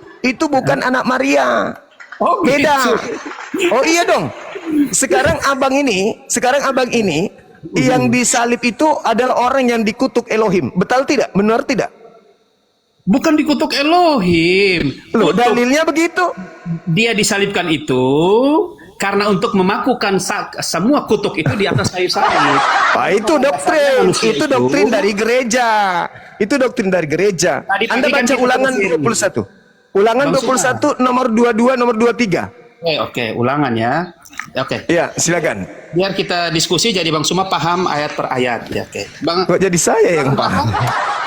bukan anak Maria. Oh, Beda. gitu. Oh iya dong. Sekarang abang ini yang disalib itu adalah orang yang dikutuk Elohim. Betul tidak? Benar tidak? Bukan dikutuk Elohim. Loh, Kutuk. dalilnya begitu. Dia disalibkan itu karena untuk memakukan semua kutuk itu di atas kayu salib. Wah, itu doktrin. Manusia Itu doktrin dari gereja. Itu doktrin dari gereja. Tadi Anda kan baca kita Ulangan sharing. 21. Ulangan Bang 21 nomor 22 nomor 23. Oke, ulangan ya. Oke, Ya, silakan. biar kita diskusi jadi Bang Suma paham ayat per ayat. Ya, oke. Bang, Kok jadi saya yang paham?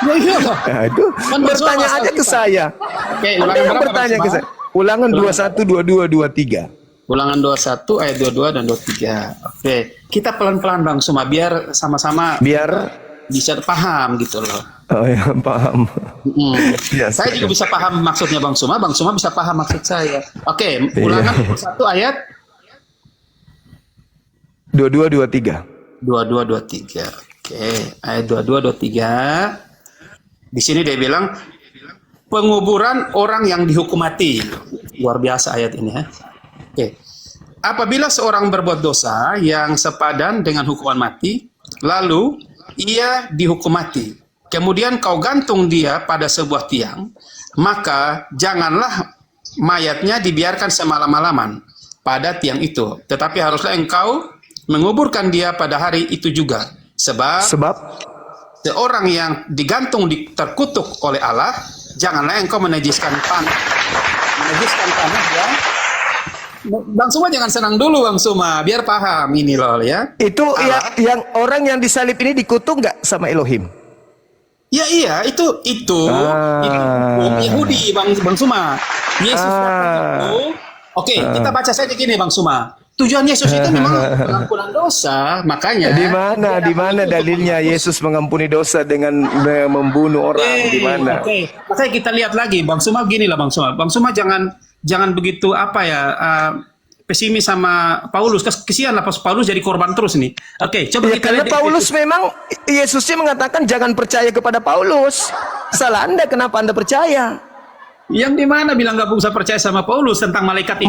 ya, iya. Aduh, Kan Bang Suma bertanya pasal aja ke kita. saya. Oke, Anda ulangan yang berapa, bertanya Bang ke Suma? saya. Ulangan 21, 22, 23. Ulangan 21 ayat 22 dan 23. Oke, kita pelan-pelan Bang Suma biar sama-sama Biar bisa paham gitu loh. oh ya, paham. Ya, Saya juga bisa paham maksudnya Bang Suma bisa paham maksud saya. Oke, ulangan 21 ayat 22, 23. 22 23. Oke, ayat 22 23. Di sini dia bilang penguburan orang yang dihukum mati. Luar biasa ayat ini ya. Oke. Apabila seorang berbuat dosa yang sepadan dengan hukuman mati, lalu ia dihukum mati. Kemudian kau gantung dia pada sebuah tiang, maka janganlah mayatnya dibiarkan semalam-malaman pada tiang itu. Tetapi haruslah engkau menguburkan dia pada hari itu juga. Sebab seorang yang digantung terkutuk oleh Allah, janganlah engkau menajiskan tanah. Menajiskan tanah ya. Bang Suma jangan senang dulu Bang Suma, biar paham ini loh ya. Itu Allah. yang orang yang disalib ini dikutuk nggak sama Elohim? Ya iya, itu hukum Yahudi Bang Suma. Yesus datang itu. Oke, kita baca saja gini Bang Suma. Tujuan Yesus itu memang pengampunan dosa, makanya. Di mana dalilnya Yesus mengampuni dosa dengan membunuh orang? Di mana? Oke, makanya kita lihat lagi Bang Suma, gini lah Bang Suma. Bang Suma jangan begitu pesimis sama Paulus. Kesian lah Paulus jadi korban terus nih. Oke, coba Ya, kita karena lihat. Paulus memang Yesusnya mengatakan jangan percaya kepada Paulus. Salah Anda, kenapa Anda percaya? Yang di mana bilang nggak bisa percaya sama Paulus tentang malaikat itu?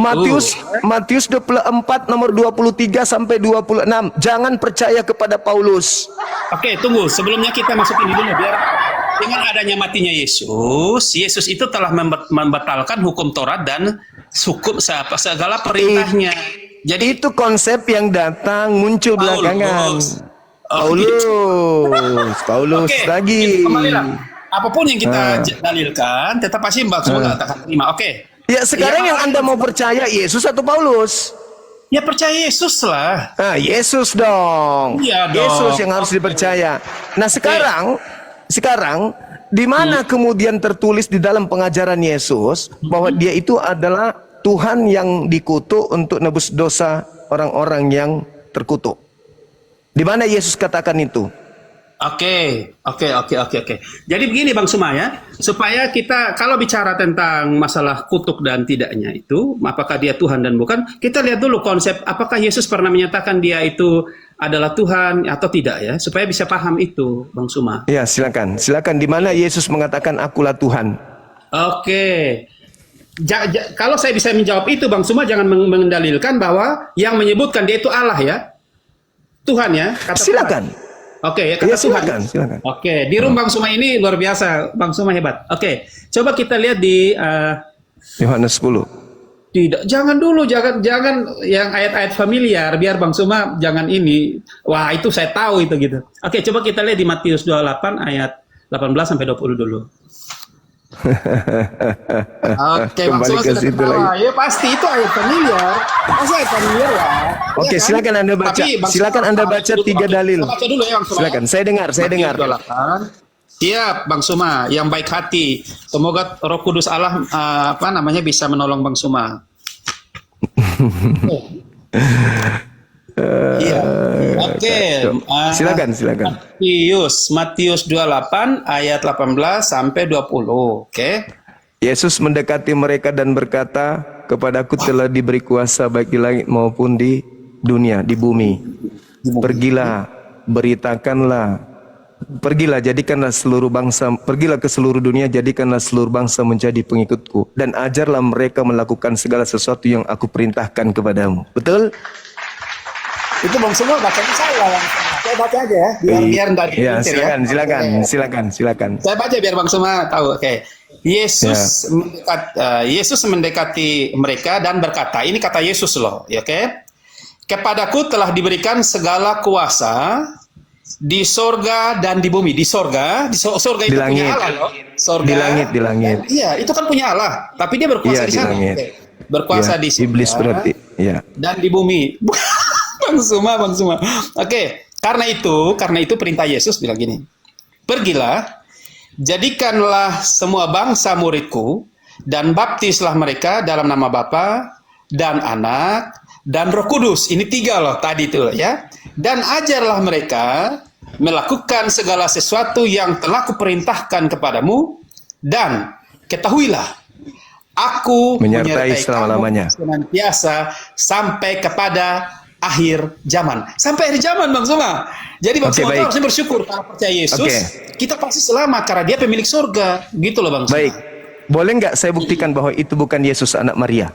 Matius 24 nomor 23 sampai 26. Jangan percaya kepada Paulus. Oke, tunggu. Sebelumnya kita masuk ini dulu biar dengan adanya matinya Yesus itu telah membatalkan hukum Taurat dan hukum segala perintahnya. Jadi Itu konsep yang datang muncul belakangan. Paulus Oke, lagi. kembali lah. Apapun yang kita dalilkan, tetap pasti Mbak semua nggak akan terima. Oke. Ya, sekarang yang Anda mau percaya Yesus atau Paulus? Ya percaya Yesus lah. Yesus dong. Iya dong. Yesus yang harus dipercaya. Nah, sekarang di mana kemudian tertulis di dalam pengajaran Yesus bahwa dia itu adalah Tuhan yang dikutuk untuk nebus dosa orang-orang yang terkutuk? Di mana Yesus katakan itu? Oke. Jadi begini Bang Suma ya, supaya kita kalau bicara tentang masalah kutuk dan tidaknya itu, apakah dia Tuhan dan bukan, kita lihat dulu konsep apakah Yesus pernah menyatakan dia itu adalah Tuhan atau tidak ya, supaya bisa paham itu Bang Suma. Ya, silakan. Di mana Yesus mengatakan akulah Tuhan? Oke. Kalau saya bisa menjawab itu Bang Suma, jangan mendalilkan bahwa yang menyebutkan dia itu Allah ya, Tuhan ya. Kata Silakan. Tuhan. Oke, ya kata Tuhan. Silakan. Oke, di room Bang Suma ini luar biasa. Bang Suma hebat. Oke, coba kita lihat di Yohanes 10. tidak, jangan yang ayat-ayat familiar biar Bang Suma jangan ini. Wah, itu saya tahu itu gitu. Oke, coba kita lihat di Matius 28 ayat 18 sampai 20 dulu. Oke, Bang Kembali Suma ke sudah situ ketawa. lagi. Ya pasti itu ayat familiar. Pasti ayat familiar lah. Oke, Ya kan? silakan Anda baca. Tapi Bang Silakan Suma Anda harus baca duduk. 3 Oke, dalil. kita baca dulu ya Bang Suma. Silakan, saya dengar. Matius 28. Siap, Bang Suma, yang baik hati. Semoga Roh Kudus Allah bisa menolong Bang Suma. Iya. Oke. Silakan. Matius 28 ayat 18 sampai 20. Oke. Yesus mendekati mereka dan berkata, kepadaku telah diberi kuasa baik di langit maupun di dunia, di bumi. Pergilah, beritakanlah. Pergilah, jadikanlah seluruh bangsa, pergilah ke seluruh dunia, jadikanlah seluruh bangsa menjadi pengikutku, dan ajarlah mereka melakukan segala sesuatu yang aku perintahkan kepadamu. Betul? Itu Bang Suma bacanya salah. Saya baca aja ya, biar enggak Ya, dipencil silakan. Saya baca biar Bang Suma tahu. Oke. Yesus mendekati mereka dan berkata, ini kata Yesus loh, ya, oke? Kepadaku telah diberikan segala kuasa di sorga dan di bumi. Di sorga itu Di punya langit. Allah loh. Sorga. Di langit. Iya, itu kan punya Allah, tapi dia berkuasa Iya, di di sana. langit. Oke. Berkuasa Ya, di sorga iblis berarti. Ya. dan di bumi. Bang Suma. Oke, karena itu perintah Yesus bilang gini. Pergilah, jadikanlah semua bangsa muridku dan baptislah mereka dalam nama Bapa dan Anak dan Roh Kudus. Ini 3 loh tadi itu ya. Dan ajarlah mereka melakukan segala sesuatu yang telah kuperintahkan kepadamu, dan ketahuilah aku Menyertai selama-lamanya. senantiasa sampai kepada akhir zaman. Sampai akhir zaman Bang Suma. Jadi Bang Suma harusnya bersyukur karena percaya Yesus. Kita pasti selamat karena dia pemilik surga. Gitu loh Bang Suma. Baik. Boleh nggak saya buktikan bahwa itu bukan Yesus anak Maria?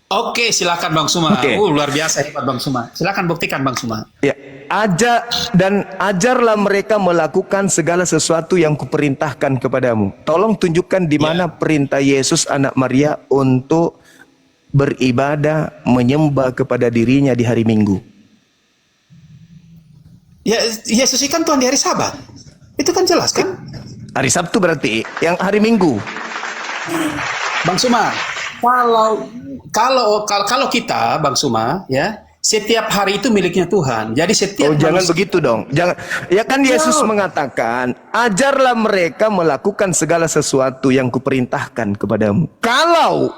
Oke, silakan Bang Suma. Luar biasa hebat Bang Suma. Silakan buktikan Bang Suma. Ya, ajarlah mereka melakukan segala sesuatu yang kuperintahkan kepadamu. Tolong tunjukkan di mana perintah Yesus anak Maria untuk beribadah, menyembah kepada dirinya di hari Minggu. Ya, Yesus kan Tuhan di hari Sabat. Itu kan jelas kan? Hari Sabtu berarti, yang hari Minggu. Bang Suma, kalau kita, Bang Suma, ya, setiap hari itu miliknya Tuhan. Jadi setiap Jangan manusia- begitu dong. Jangan. Ya kan Yesus mengatakan, ajarlah mereka melakukan segala sesuatu yang kuperintahkan kepadamu. Kalau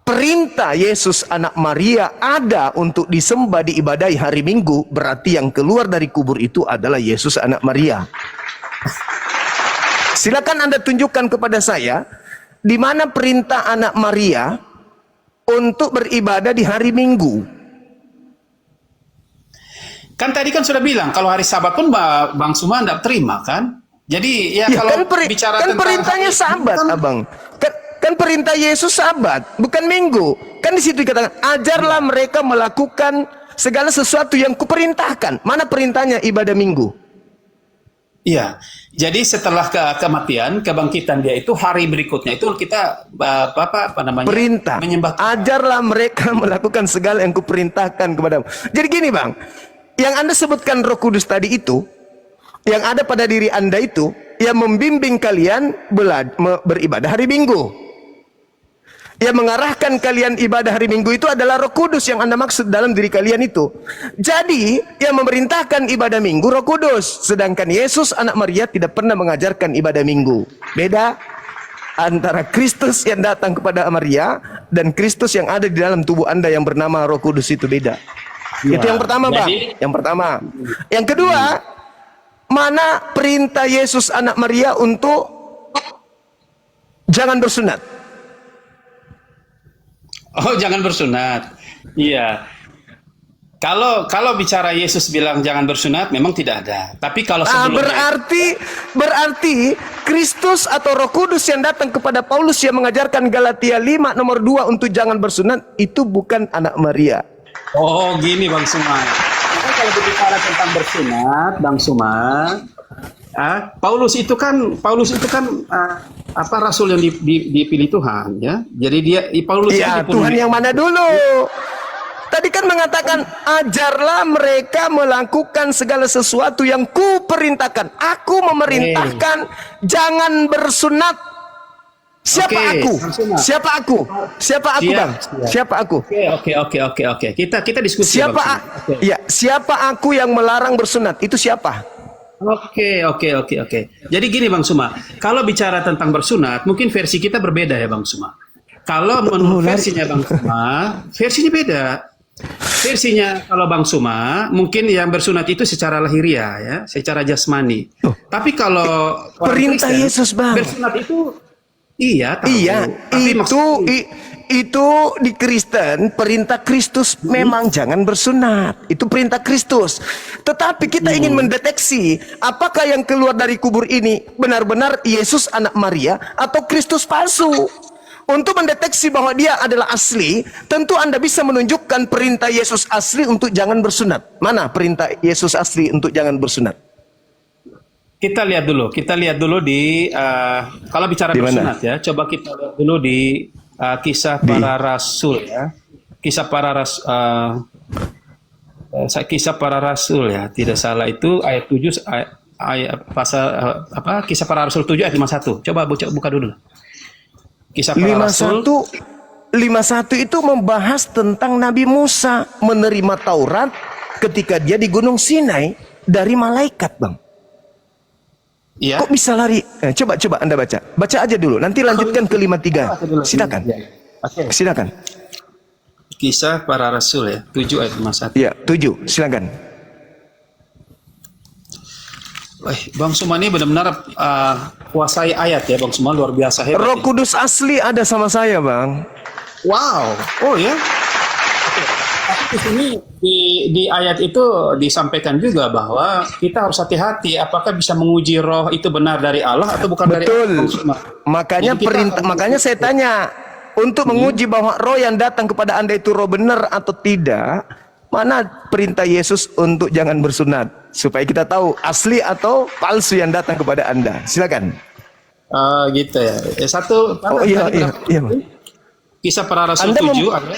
perintah Yesus anak Maria ada untuk disembah diibadahi hari Minggu, berarti yang keluar dari kubur itu adalah Yesus anak Maria. Silakan Anda tunjukkan kepada saya di mana perintah anak Maria untuk beribadah di hari Minggu. Kan tadi kan sudah bilang kalau hari Sabat pun Bang Suma tidak terima kan? Jadi ya, Ya, kalau kan, bicara kan tentang perintahnya hari- Sabat, kan- abang. Kan perintah Yesus Sabat, bukan Minggu. Kan di situ dikatakan, ajarlah mereka melakukan segala sesuatu yang kuperintahkan. Mana perintahnya ibadah Minggu? Iya. Jadi setelah kematian, kebangkitan dia itu hari berikutnya itu kita apa namanya? Perintah. Menyembah Tuhan. Ajarlah mereka melakukan segala yang kuperintahkan kepadamu. Jadi gini bang, yang Anda sebutkan Roh Kudus tadi itu, yang ada pada diri Anda itu, yang membimbing kalian beribadah hari Minggu. Yang mengarahkan kalian ibadah hari Minggu itu adalah Roh Kudus yang Anda maksud dalam diri kalian itu. Jadi, yang memerintahkan ibadah Minggu Roh Kudus. Sedangkan Yesus anak Maria tidak pernah mengajarkan ibadah Minggu. Beda antara Kristus yang datang kepada Maria dan Kristus yang ada di dalam tubuh Anda yang bernama Roh Kudus itu beda. Ya, Itu yang pertama, Bang. jadi- Yang pertama. Yang kedua, mana perintah Yesus anak Maria untuk jangan bersunat? Oh, jangan bersunat. Iya. Kalau bicara Yesus bilang jangan bersunat, memang tidak ada. Tapi kalau sebelumnya berarti Kristus atau Roh Kudus yang datang kepada Paulus yang mengajarkan Galatia 5 nomor 2 untuk jangan bersunat itu bukan anak Maria. Oh, gini Bang Suma. Kita kalau berbicara tentang bersunat, Bang Suma, Paulus itu kan apa rasul yang dipilih Tuhan, ya. Jadi Paulus Iya, itu Tuhan yang mana dulu? Tadi kan mengatakan ajarlah mereka melakukan segala sesuatu yang kuperintahkan. Aku memerintahkan jangan bersunat. Siapa Oke, aku? langsung, Mas. Siapa aku? Siapa aku, Siap, Bang? siap. Siapa aku? Oke. Kita diskusi Siapa Bang Suma. Oke. ya, siapa aku yang melarang bersunat? Itu siapa? Oke. Jadi gini Bang Suma, kalau bicara tentang bersunat, mungkin versi kita berbeda ya Bang Suma. Kalau menurut versinya Bang Suma, versinya beda. Versinya kalau Bang Suma, mungkin yang bersunat itu secara lahiriah ya, secara jasmani. Tapi kalau orang Perintah Kristen, Yesus, Bang. bersunat itu iya, tahu. Iya, Tapi itu di Kristen perintah Kristus memang jangan bersunat. Itu perintah Kristus. Tetapi kita ingin mendeteksi apakah yang keluar dari kubur ini benar-benar Yesus anak Maria atau Kristus palsu. Untuk mendeteksi bahwa dia adalah asli, tentu Anda bisa menunjukkan perintah Yesus asli untuk jangan bersunat. Mana perintah Yesus asli untuk jangan bersunat? Kita lihat dulu di kalau bicara Di mana? bersunat ya, coba kita lihat dulu di kisah para rasul ya. Kisah para rasul ya, tidak salah itu ayat 7 ayat pasal kisah para rasul 7 ayat 51. Coba buka dulu. Kisah para rasul 51 itu membahas tentang Nabi Musa menerima Taurat ketika dia di Gunung Sinai dari malaikat, Bang. ya. Kok bisa lari? Coba Anda baca. Baca aja dulu. Nanti lanjutkan ke 53. Silakan. Oke. Silakan. Kisah para rasul ya, 7 ayat 51. Ya, 7. Silakan. Bang Suma ini benar-benar kuasai ayat ya Bang Suma, luar biasa hebat. Roh ya. Kudus asli ada sama saya, Bang. Wow. Oh ya. Oke. Tapi di sini di ayat itu disampaikan juga bahwa kita harus hati-hati apakah bisa menguji roh itu benar dari Allah atau bukan dari Allah. Betul. Bang Suma. Makanya Jadi kita perintah, harus- makanya saya tanya untuk menguji bahwa roh yang datang kepada Anda itu roh benar atau tidak. Mana perintah Yesus untuk jangan bersunat supaya kita tahu asli atau palsu yang datang kepada Anda. Silakan. Gitu ya. Satu. Oh iya, Bang. Kisah para rasul Anda 7 ada.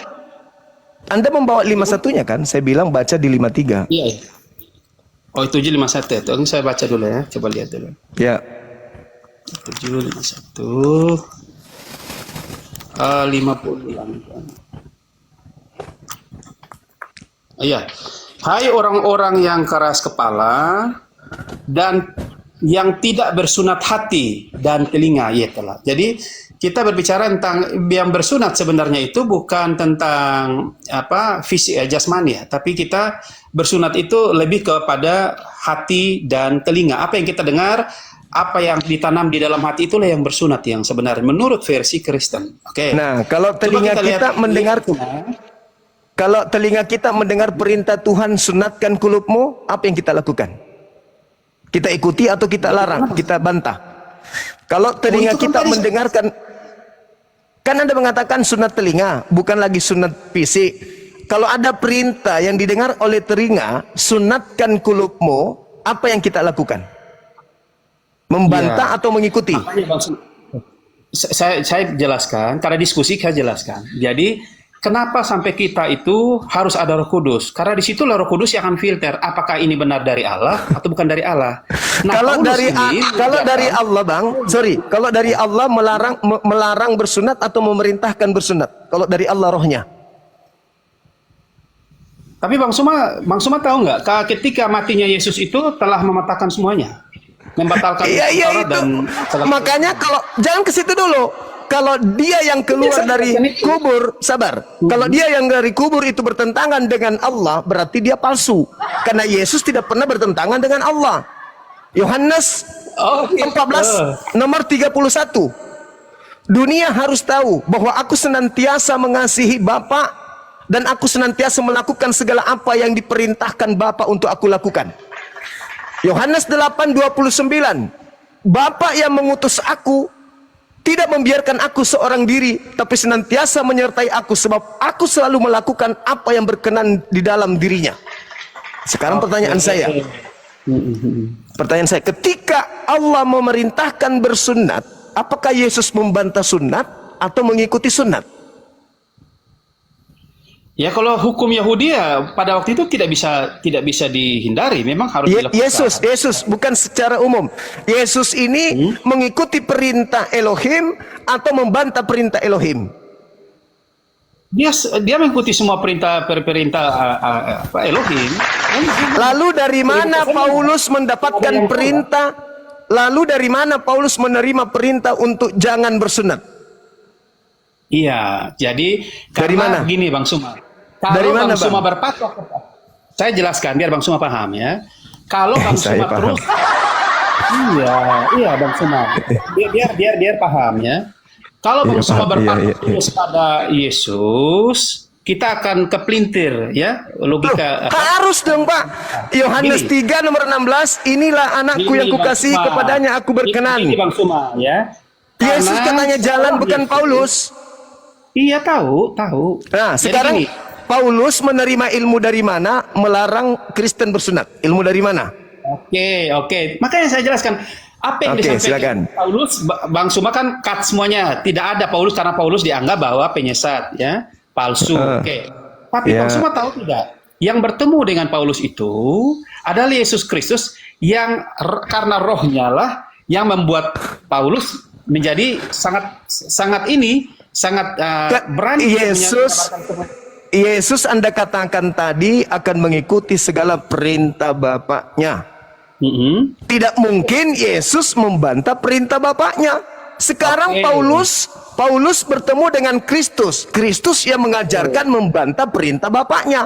Anda membawa 51-nya kan? Saya bilang baca di 53. Iya. Oh, 751 ya. Tunggu saya baca dulu ya. Coba lihat dulu. Ya. 751 50. Iya. Hai orang-orang yang keras kepala dan yang tidak bersunat hati dan telinga, ya telah. Jadi kita berbicara tentang yang bersunat sebenarnya itu bukan tentang apa fisik jasmani ya, tapi kita bersunat itu lebih kepada hati dan telinga. Apa yang kita dengar, apa yang ditanam di dalam hati itulah yang bersunat yang sebenarnya menurut versi Kristen. Oke. Nah, kalau Coba telinga kita lihat kita mendengar kalau telinga kita mendengar perintah Tuhan sunatkan kulupmu, apa yang kita lakukan? Kita ikuti atau kita larang, kita bantah. Kalau telinga itu kan kita tadi- mendengarkan, kan Anda mengatakan sunat telinga, bukan lagi sunat fisik. Kalau ada perintah yang didengar oleh telinga, sunatkan kulupmu, apa yang kita lakukan? Membantah Ya. atau mengikuti? Makanya Bang saya jelaskan, karena diskusi saya jelaskan. Jadi kenapa sampai kita itu harus ada Roh Kudus? Karena di situ Roh Kudus yang akan filter apakah ini benar dari Allah atau bukan dari Allah. Nah, Kalau Paulus dari ini kalau dari mengajarkan- Allah, Bang, kalau dari Allah melarang bersunat atau memerintahkan bersunat? Kalau dari Allah rohnya. Tapi Bang Suma tahu nggak? Ketika matinya Yesus itu telah mematahkan semuanya, membatalkan Iya Taurat itu. dan segala- Makanya kalau jangan ke situ dulu. Kalau dia yang keluar dari kubur, sabar. Kalau dia yang dari kubur itu bertentangan dengan Allah, berarti dia palsu. Karena Yesus tidak pernah bertentangan dengan Allah. Yohanes Oh, gitu. 14 nomor 31. Dunia harus tahu bahwa aku senantiasa mengasihi Bapa dan aku senantiasa melakukan segala apa yang diperintahkan Bapa untuk aku lakukan. Yohanes 8:29. Bapa yang mengutus aku tidak membiarkan aku seorang diri, tapi senantiasa menyertai aku sebab aku selalu melakukan apa yang berkenan di dalam dirinya. Sekarang pertanyaan saya. Pertanyaan saya, ketika Allah memerintahkan bersunat, apakah Yesus membantah sunat atau mengikuti sunat? Ya kalau hukum Yahudi ya pada waktu itu tidak bisa dihindari, memang harus dilakukan. Yesus bukan secara umum. Yesus ini mengikuti perintah Elohim atau membantah perintah Elohim? Dia mengikuti semua perintah Elohim. Lalu dari mana Paulus mendapatkan perintah? Lalu dari mana Paulus menerima perintah untuk jangan bersunat? Iya, jadi Dari karena mana? gini Bang Suma. Kalau Dari mana, Bang Suma Bang? berpatok, saya jelaskan biar Bang Suma paham ya. Kalau Bang Saya Suma paham. terus, iya Bang Suma, biar paham ya. Kalau Bang Iya, Suma paham. berpatok Iya. terus pada Yesus, kita akan kepelintir ya logika. Harus dong Pak. Yohanes Gini. 3 nomor 16, inilah anakku yang Bang kukasihi, Suma. kepadanya aku berkenan. Ini Bang Suma ya. Yesus Karena katanya jalan seorang bukan Yesus- Paulus. Iya tahu. Nah, Jadi sekarang gini, Paulus menerima ilmu dari mana melarang Kristen bersunat? Ilmu dari mana? Oke. Makanya saya jelaskan apa yang Oke, disampaikan silakan. Paulus, Bang Suma kan cut semuanya. Tidak ada Paulus karena Paulus dianggap bahwa penyesat, ya, palsu. Oke. Tapi Ya. Bang Suma tahu tidak? Yang bertemu dengan Paulus itu adalah Yesus Kristus yang karena rohnya lah yang membuat Paulus menjadi sangat berani Yesus Yesus Anda katakan tadi akan mengikuti segala perintah Bapaknya. Tidak mungkin Yesus membantah perintah Bapaknya. Sekarang Oke. Paulus bertemu dengan Kristus. Kristus yang mengajarkan membantah perintah Bapaknya.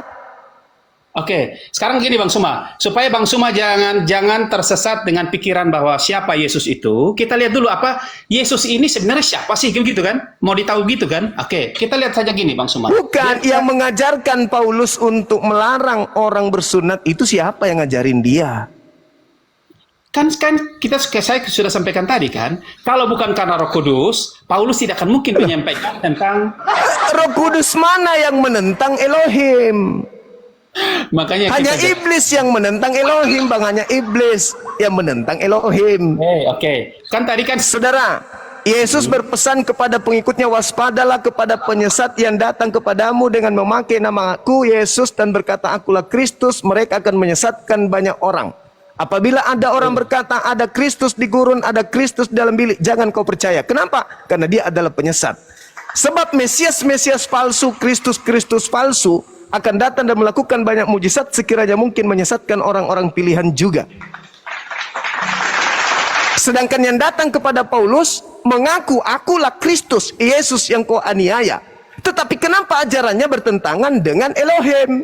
Oke, sekarang gini Bang Suma, supaya Bang Suma jangan tersesat dengan pikiran bahwa siapa Yesus itu. Kita lihat dulu apa Yesus ini sebenarnya siapa sih, gitu kan? Mau ditahu gitu kan? Oke, kita lihat saja gini Bang Suma. Bukan yang mengajarkan Paulus untuk melarang orang bersunat itu siapa yang ngajarin dia? Kan saya sudah sampaikan tadi kan, kalau bukan karena Roh Kudus, Paulus tidak akan mungkin menyampaikan tentang Roh Kudus mana yang menentang Elohim? makanya Hanya kita iblis yang menentang Elohim, Bang. Hanya iblis yang menentang Elohim. Oke. Kan tadi kan Saudara, Yesus berpesan kepada pengikutnya, waspadalah kepada penyesat yang datang kepadamu dengan memakai nama aku, Yesus, dan berkata, akulah Kristus. Mereka akan menyesatkan banyak orang. Apabila ada orang berkata ada Kristus di gurun, ada Kristus dalam bilik, jangan kau percaya. Kenapa? Karena dia adalah penyesat. Sebab Mesias palsu, Kristus palsu akan datang dan melakukan banyak mujizat sekiranya mungkin menyesatkan orang-orang pilihan juga. Sedangkan yang datang kepada Paulus mengaku akulah Kristus, Yesus yang kau aniaya. Tetapi kenapa ajarannya bertentangan dengan Elohim?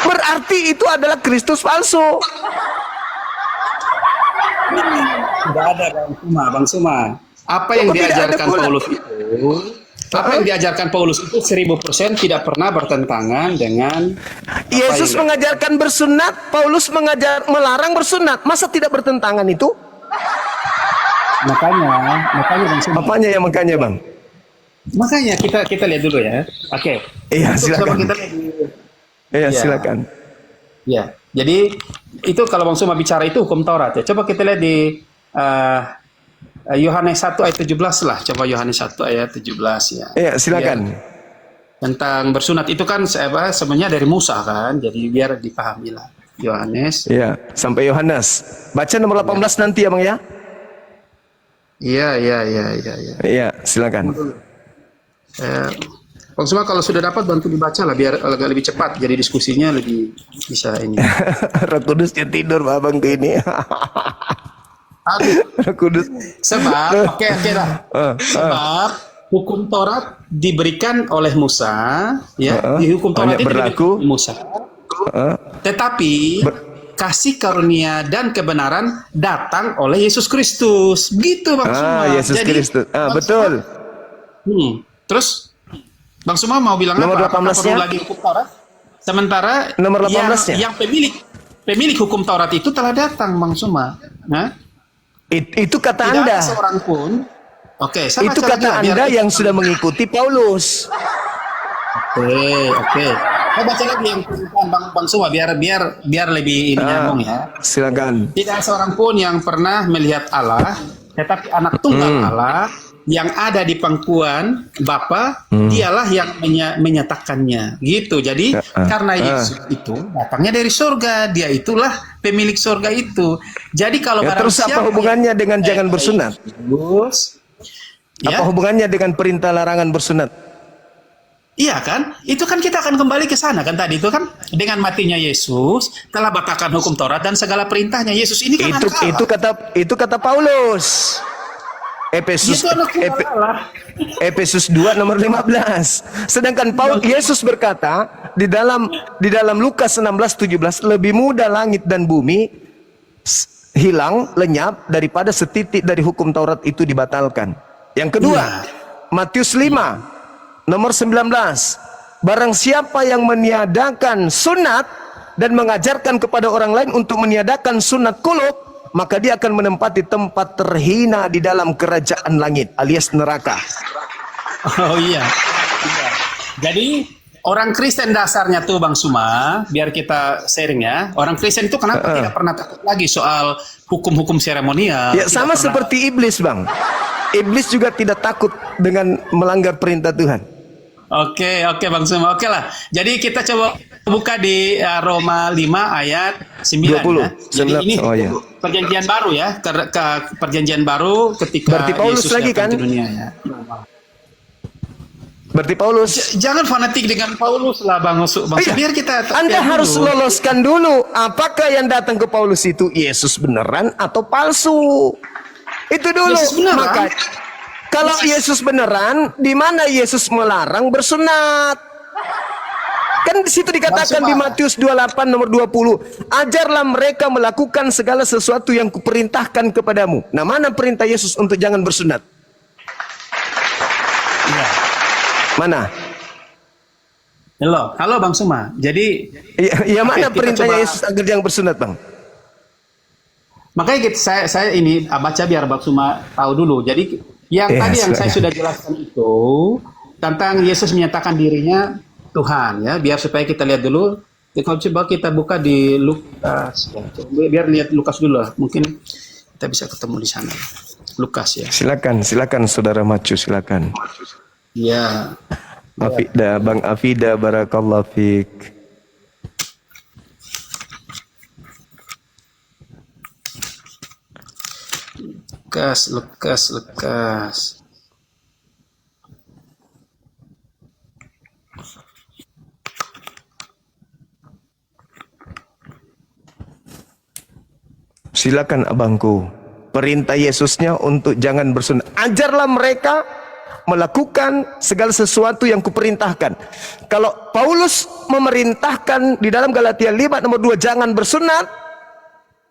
Berarti itu adalah Kristus palsu. Tidak ada Bang Suma. Apa yang diajarkan Paulus itu 1000% tidak pernah bertentangan dengan Yesus mengajarkan bersunat, Paulus melarang bersunat. Masa tidak bertentangan itu? Makanya Bang Suma. Apanya yang makanya, Bang? Makanya kita lihat dulu ya. Oke. Iya, Untuk silakan. kita lihat di Iya, Ya. silakan. Ya, jadi itu kalau Bang Suma bicara itu hukum Taurat ya. Coba kita lihat di Yohanes 1 ayat 17 lah. Coba Yohanes 1 ayat 17 ya. Iya, silakan. Ya, tentang bersunat itu kan sebenarnya dari Musa kan. Jadi biar dipahami lah. Yohanes. Iya, sampai Yohanes. Baca nomor 18 nanti ya, Bang ya. Iya. Iya, silakan. Bang Suma kalau sudah dapat bantu dibaca lah biar agak lebih cepat. Jadi diskusinya lebih bisa ini. Roh Kudusnya tidur Abang ke ini. Aduh. Roh Kudus. Sebab, oke lah. Sebab hukum Taurat diberikan oleh Musa, ya. Di hukum Taurat hanya itu berlaku. diberikan oleh Musa. Tetapi kasih karunia dan kebenaran datang oleh Yesus Kristus. Begitu Bang Suma. Yesus Jadi, Kristus. Bang Betul. Suma, terus Bang Suma mau bilang Nomor apa? Apakah 18-nya? perlu lagi hukum Taurat? Sementara Nomor 18-nya? yang pemilik hukum Taurat itu telah datang Bang Suma. Nah, Itu kata tidak Anda. ada seorang pun. Oke, saya Itu baca kata lagi, Anda biar- yang sudah mengikuti Paulus. Oke. Saya baca lagi yang Bang Suma biar lebih ini nyambung ya. Silakan. Tidak ada seorang pun yang pernah melihat Allah, tetapi anak tunggal Allah yang ada di pangkuan Bapa, dialah yang menyatakannya. Gitu. Jadi karena Yesus itu datangnya dari surga, dia itulah pemilik surga itu. Jadi kalau Ya, barang terus apa siapa hubungannya yang dengan jangan bersunat? Yesus, ya, Apa hubungannya dengan perintah larangan bersunat? iya kan? Itu kan kita akan kembali ke sana kan tadi itu kan dengan matinya Yesus telah batalkan hukum Taurat dan segala perintahnya. Yesus ini kan anak Allah. Itu kata Paulus. Efesus Itu anak Allah. Efesus 2 nomor 15. Sedangkan Yesus berkata di dalam Lukas 16:17, lebih mudah langit dan bumi hilang lenyap daripada setitik dari hukum Taurat itu dibatalkan. Yang kedua, Matius 5 nomor 19. Barang siapa yang meniadakan sunat dan mengajarkan kepada orang lain untuk meniadakan sunat kulub, maka dia akan menempati tempat terhina di dalam kerajaan langit alias neraka. Oh iya. Jadi orang Kristen dasarnya tuh Bang Suma, biar kita sharing ya. Orang Kristen itu kenapa tidak pernah takut lagi soal hukum-hukum seremonial? Ya sama seperti iblis, Bang. Iblis juga tidak takut dengan melanggar perintah Tuhan. Oke Bang Suma. Oke lah. Jadi kita coba buka di Roma 5 ayat 9 20. ya. Jadi ini Oh, iya. perjanjian baru ya. Ke perjanjian baru ketika Berarti Paulus Yesus lagi, datang kan? ke dunia ya. Berarti Paulus. Jangan fanatik dengan Paulus lah Bang Suma. Iya. Biar kita Anda lihat harus dulu. loloskan dulu apakah yang datang ke Paulus itu Yesus beneran atau palsu. Itu dulu. Yesus beneran. Maka kalau Yesus beneran, di mana Yesus melarang bersunat? Kan di situ dikatakan di Matius 28 nomor 20, ajarlah mereka melakukan segala sesuatu yang kuperintahkan kepadamu. Nah, mana perintah Yesus untuk jangan bersunat? Iya. Mana? Halo Bang Suma. Jadi Ya mana kita perintahnya coba- Yesus agar jangan bersunat, Bang? makanya saya ini baca biar Bang Suma tahu dulu. Jadi yang Iya, tadi yang silakan. saya sudah jelaskan itu tentang Yesus menyatakan dirinya Tuhan ya. Biar supaya kita lihat dulu. Kalau coba kita buka di Lukas ya. Coba biar lihat Lukas dulu lah. Mungkin kita bisa ketemu di sana. Lukas ya. Silakan Saudara Macu, silakan. Iya. Bang Afida, barakallahu fiik. Lukas. Silakan abangku. Perintah Yesusnya untuk jangan bersunat. Ajarlah mereka melakukan segala sesuatu yang kuperintahkan. Kalau Paulus memerintahkan di dalam Galatia 5 nomor 2 jangan bersunat,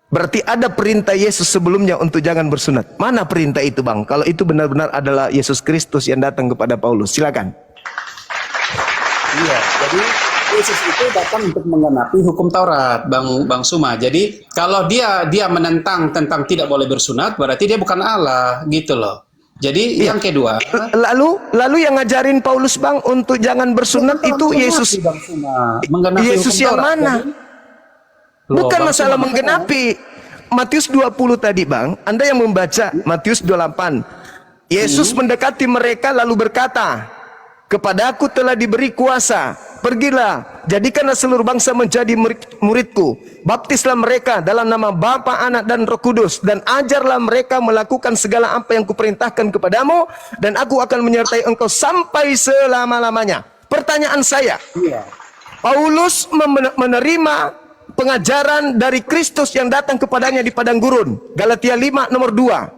berarti ada perintah Yesus sebelumnya untuk jangan bersunat. Mana perintah itu, Bang? Kalau itu benar-benar adalah Yesus Kristus yang datang kepada Paulus. Silakan. Iya, jadi Yesus itu datang untuk menggenapi hukum Taurat, Bang Suma. Jadi kalau dia menentang tentang tidak boleh bersunat, berarti dia bukan Allah, gitu loh. Jadi yang kedua, lalu yang ngajarin Paulus, Bang, untuk jangan bersunat itu Yesus. Bang Suma, menggenapi Yesus hukum yang Taurat. mana? Loh, Bukan Bang masalah Suma, menggenapi. Matius 20 tadi, Bang. Anda yang membaca Matius 28. Yesus mendekati mereka lalu berkata, "Kepadaku telah diberi kuasa. Pergilah, jadikanlah seluruh bangsa menjadi muridku. Baptislah mereka dalam nama Bapa, Anak, dan Roh Kudus. Dan ajarlah mereka melakukan segala apa yang kuperintahkan kepadamu. Dan aku akan menyertai engkau sampai selama-lamanya." Pertanyaan saya, Paulus menerima pengajaran dari Kristus yang datang kepadanya di padang gurun. Galatia 5 nomor 2.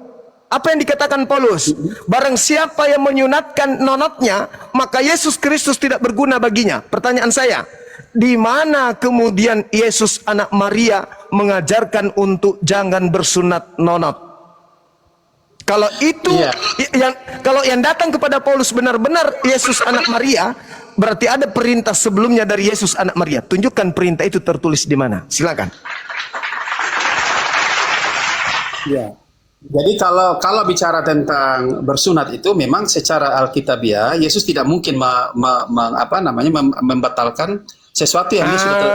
Apa yang dikatakan Paulus? Barang siapa yang menyunatkan nonotnya, maka Yesus Kristus tidak berguna baginya. Pertanyaan saya, di mana kemudian Yesus anak Maria mengajarkan untuk jangan bersunat nonot? Kalau itu kalau yang datang kepada Paulus benar-benar Yesus anak Maria, berarti ada perintah sebelumnya dari Yesus anak Maria. Tunjukkan perintah itu tertulis di mana. Silakan. Ya. Jadi kalau bicara tentang bersunat itu memang secara alkitabiah Yesus tidak mungkin membatalkan sesuatu yang Yesus betul.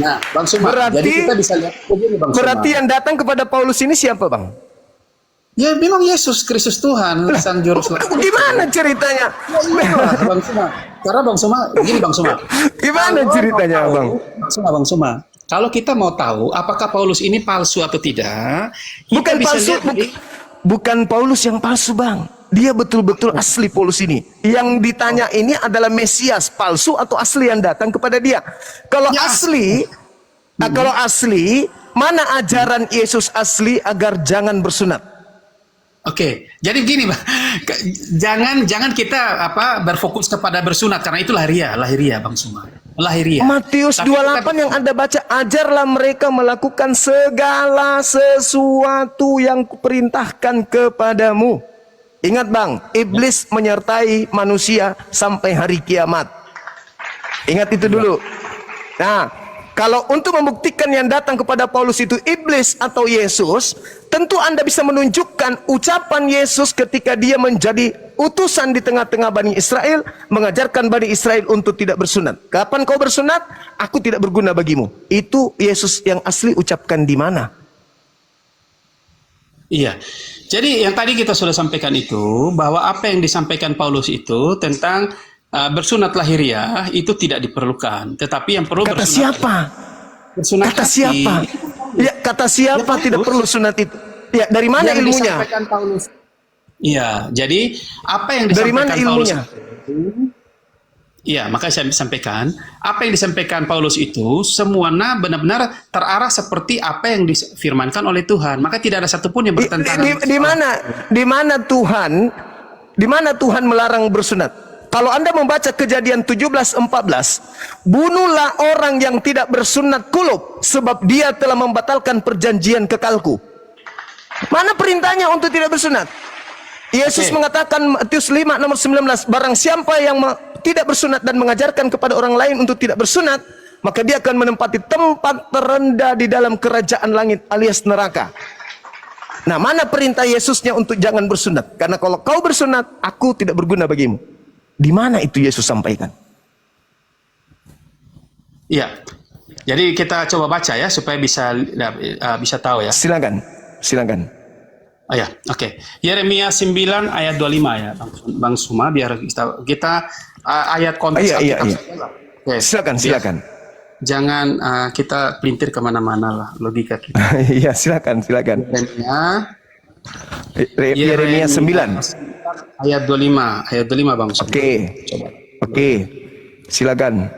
Nah, Bang Suma, berarti, jadi kita bisa lihat begini, Bang Suma. Berarti yang datang kepada Paulus ini siapa, Bang? Ya memang Yesus Kristus Tuhan, sang juru selamat. Gimana ceritanya? Bang Suma. Karena Bang Suma, begini Bang Suma. Gimana ceritanya, Bang? Bang Suma. Kalau kita mau tahu apakah Paulus ini palsu atau tidak, Bukan kita bisa palsu, lihat bukan Paulus yang palsu, Bang. Dia betul-betul asli Paulus ini. Yang ditanya ini adalah Mesias, palsu atau asli yang datang kepada dia. Kalau asli, kalau asli, mana ajaran Yesus asli agar jangan bersunat? Oke, jadi begini, Bang. Jangan kita berfokus kepada bersunat karena itu lahiriah Bang Suma. Lahiriah. Matius 28 yang Anda baca, ajarlah mereka melakukan segala sesuatu yang kuperintahkan kepadamu. Ingat, Bang, iblis menyertai manusia sampai hari kiamat. Ingat itu dulu. Nah, kalau untuk membuktikan yang datang kepada Paulus itu iblis atau Yesus, tentu Anda bisa menunjukkan ucapan Yesus ketika dia menjadi utusan di tengah-tengah Bani Israel, mengajarkan Bani Israel untuk tidak bersunat. Kapan kau bersunat? Aku tidak berguna bagimu. Itu Yesus yang asli ucapkan di mana? Iya. Jadi yang tadi kita sudah sampaikan itu, bahwa apa yang disampaikan Paulus itu tentang bersunat lahiriah itu tidak diperlukan. Tetapi yang perlu Kata bersunat. siapa? Bersunat Kata siapa? Ya, kata siapa Ya, tidak perlu sunat itu? Ya, dari mana yang ilmunya? disampaikan Paulus. Iya, jadi apa yang Dari disampaikan mana Paulus? ilmunya? Iya, makanya saya sampaikan, apa yang disampaikan Paulus itu semuanya benar-benar terarah seperti apa yang difirmankan oleh Tuhan. Maka tidak ada satupun yang bertentangan. Di mana Tuhan melarang bersunat? Kalau Anda membaca Kejadian 17:14, bunuhlah orang yang tidak bersunat kulub, sebab dia telah membatalkan perjanjian kekalku. Mana perintahnya untuk tidak bersunat? Yesus mengatakan Matius 5 nomor 19, barang siapa yang tidak bersunat dan mengajarkan kepada orang lain untuk tidak bersunat, maka dia akan menempati tempat terendah di dalam kerajaan langit alias neraka. Nah, mana perintah Yesusnya untuk jangan bersunat? Karena kalau kau bersunat, aku tidak berguna bagimu. Di mana itu Yesus sampaikan? Iya. Jadi kita coba baca ya supaya bisa tahu ya. Silakan. Oh ya, oke. Yeremia 9 ayat 25 ya, Bang Suma, biar kita ayat konteks. Iya. Oke. Silakan. jangan kita pelintir kemana-mana lah logika kita. Iya, silakan. Yeremia 9 ayat 25 Bang Suma. Oke, silakan.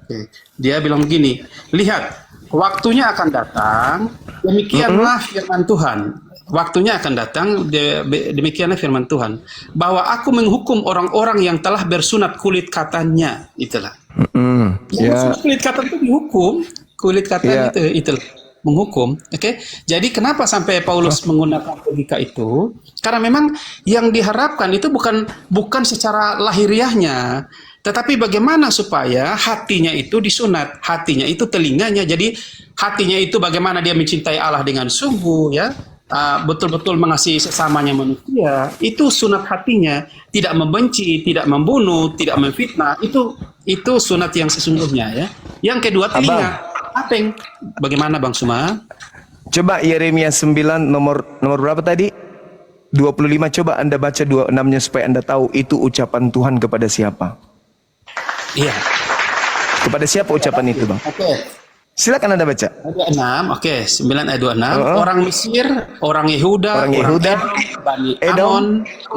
Oke. Dia bilang begini, lihat, waktunya akan datang, demikianlah firman Tuhan. Waktunya akan datang, demikianlah firman Tuhan, bahwa aku menghukum orang-orang yang telah bersunat kulit katanya. Itulah. Bersunat kulit katan itu dihukum, kulit katan itulah menghukum. Oke. Jadi kenapa sampai Paulus menggunakan logika itu? Karena memang yang diharapkan itu bukan secara lahiriahnya, tetapi bagaimana supaya hatinya itu disunat, hatinya itu telinganya. Jadi hatinya itu bagaimana dia mencintai Allah dengan sungguh, ya, betul-betul mengasihi sesamanya manusia. Itu sunat hatinya, tidak membenci, tidak membunuh, tidak memfitnah. Itu sunat yang sesungguhnya, ya. Yang kedua telinga. Bagaimana Bang Suma? Coba Yeremia 9 nomor berapa tadi? 25. Coba Anda baca 26-nya supaya Anda tahu itu ucapan Tuhan kepada siapa. Iya. Kepada siapa ucapan itu, Bang? Oke. Silakan Anda baca. Ayat 6, 9 ayat 26. Orang Mesir, orang Yehuda, Edom, Bani Amon,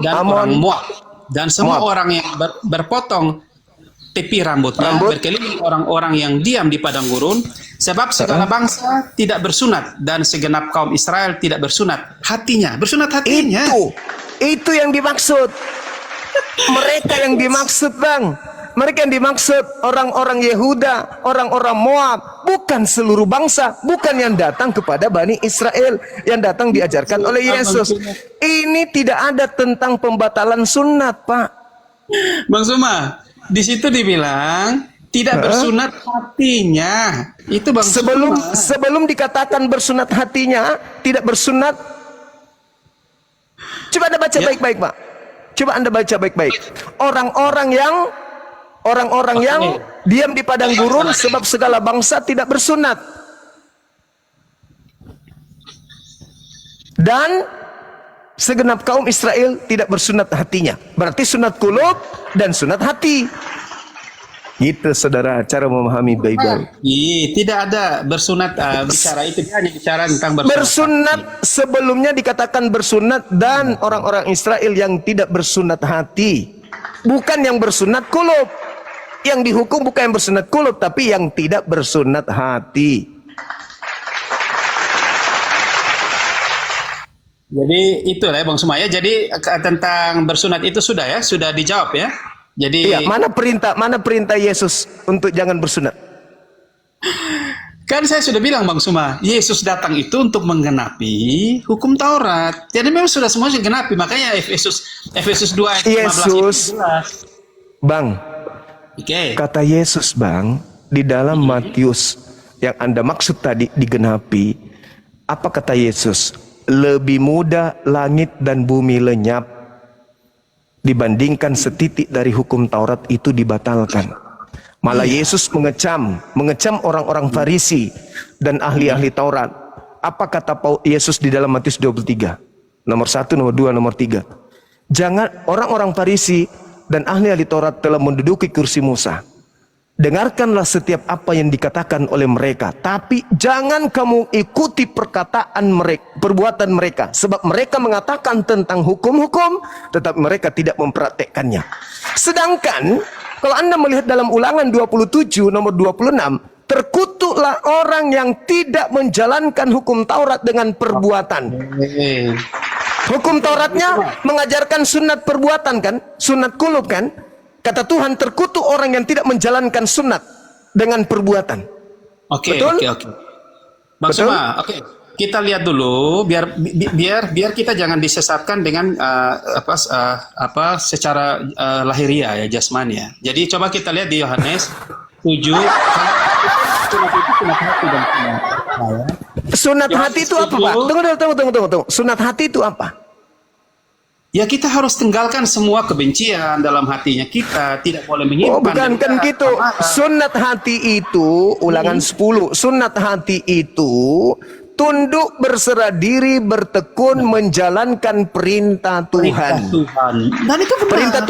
dan orang Moab. Dan semua orang yang berpotong tepi rambutnya, berkeliling orang-orang yang diam di padang gurun, sebab segala bangsa tidak bersunat dan segenap kaum Israel tidak bersunat hatinya. Bersunat hatinya. Itu yang dimaksud. Mereka yang dimaksud, Bang. Mereka yang dimaksud orang-orang Yehuda, orang-orang Moab, bukan seluruh bangsa, bukan yang datang kepada Bani Israel, yang datang diajarkan oleh Yesus. Ini tidak ada tentang pembatalan sunat, Pak. Bang Suma, di situ dibilang tidak bersunat hatinya. Itu Bang Suma. Sebelum dikatakan bersunat hatinya, tidak bersunat. Coba Anda baca baik-baik, Pak. Coba Anda baca baik-baik. Orang-orang yang diam di padang gurun sebab segala bangsa tidak bersunat. Dan segenap kaum Israel tidak bersunat hatinya. Berarti sunat kulub dan sunat hati. Gitu, saudara, cara memahami Bible. Tidak ada bersunat bicara itu, dia hanya bicara tentang bersunat. Sebelumnya dikatakan bersunat dan orang-orang Israel yang tidak bersunat hati, bukan yang bersunat kulub. Yang dihukum bukan yang bersunat kulub, tapi yang tidak bersunat hati. Jadi itulah ya Bang Suma, ya. Jadi tentang bersunat itu sudah dijawab, ya. Jadi mana perintah Yesus untuk jangan bersunat? Kan saya sudah bilang Bang Suma, Yesus datang itu untuk menggenapi hukum Taurat. Jadi memang sudah semuanya genapi, makanya Efesus 2 ayat 15 itu jelas. Bang, kata Yesus, Bang, di dalam Matius yang Anda maksud tadi digenapi, apa kata Yesus? Lebih mudah langit dan bumi lenyap dibandingkan setitik dari hukum Taurat itu dibatalkan. Malah Yesus mengecam orang-orang Farisi dan ahli-ahli Taurat. Apa kata Yesus di dalam Matius 23? Nomor 1, nomor 2, nomor 3. Jangan orang-orang Farisi dan ahli-ahli Taurat telah menduduki kursi Musa. Dengarkanlah setiap apa yang dikatakan oleh mereka, tapi jangan kamu ikuti perkataan mereka, perbuatan mereka, sebab mereka mengatakan tentang hukum-hukum, tetapi mereka tidak mempraktekkannya. Sedangkan kalau Anda melihat dalam Ulangan 27 nomor 26, terkutuklah orang yang tidak menjalankan hukum Taurat dengan perbuatan. Hukum Tauratnya mengajarkan sunat perbuatan, kan? Sunat kulub, kan? Kata Tuhan, terkutuk orang yang tidak menjalankan sunat dengan perbuatan. Oke. Bang Suma, kita lihat dulu biar kita jangan disesatkan dengan secara lahiriah, ya, jasmani, ya. Jadi coba kita lihat di Yohanes 7. Sunat hati itu apa, Pak? Tunggu. Sunat hati itu apa? Ya, kita harus tinggalkan semua kebencian dalam hatinya kita, tidak boleh menyimpan. Bukan kan gitu. Sunat hati itu, Ulangan 10, sunat hati itu tunduk, berserah diri, bertekun, menjalankan perintah Tuhan. Dan itu benar.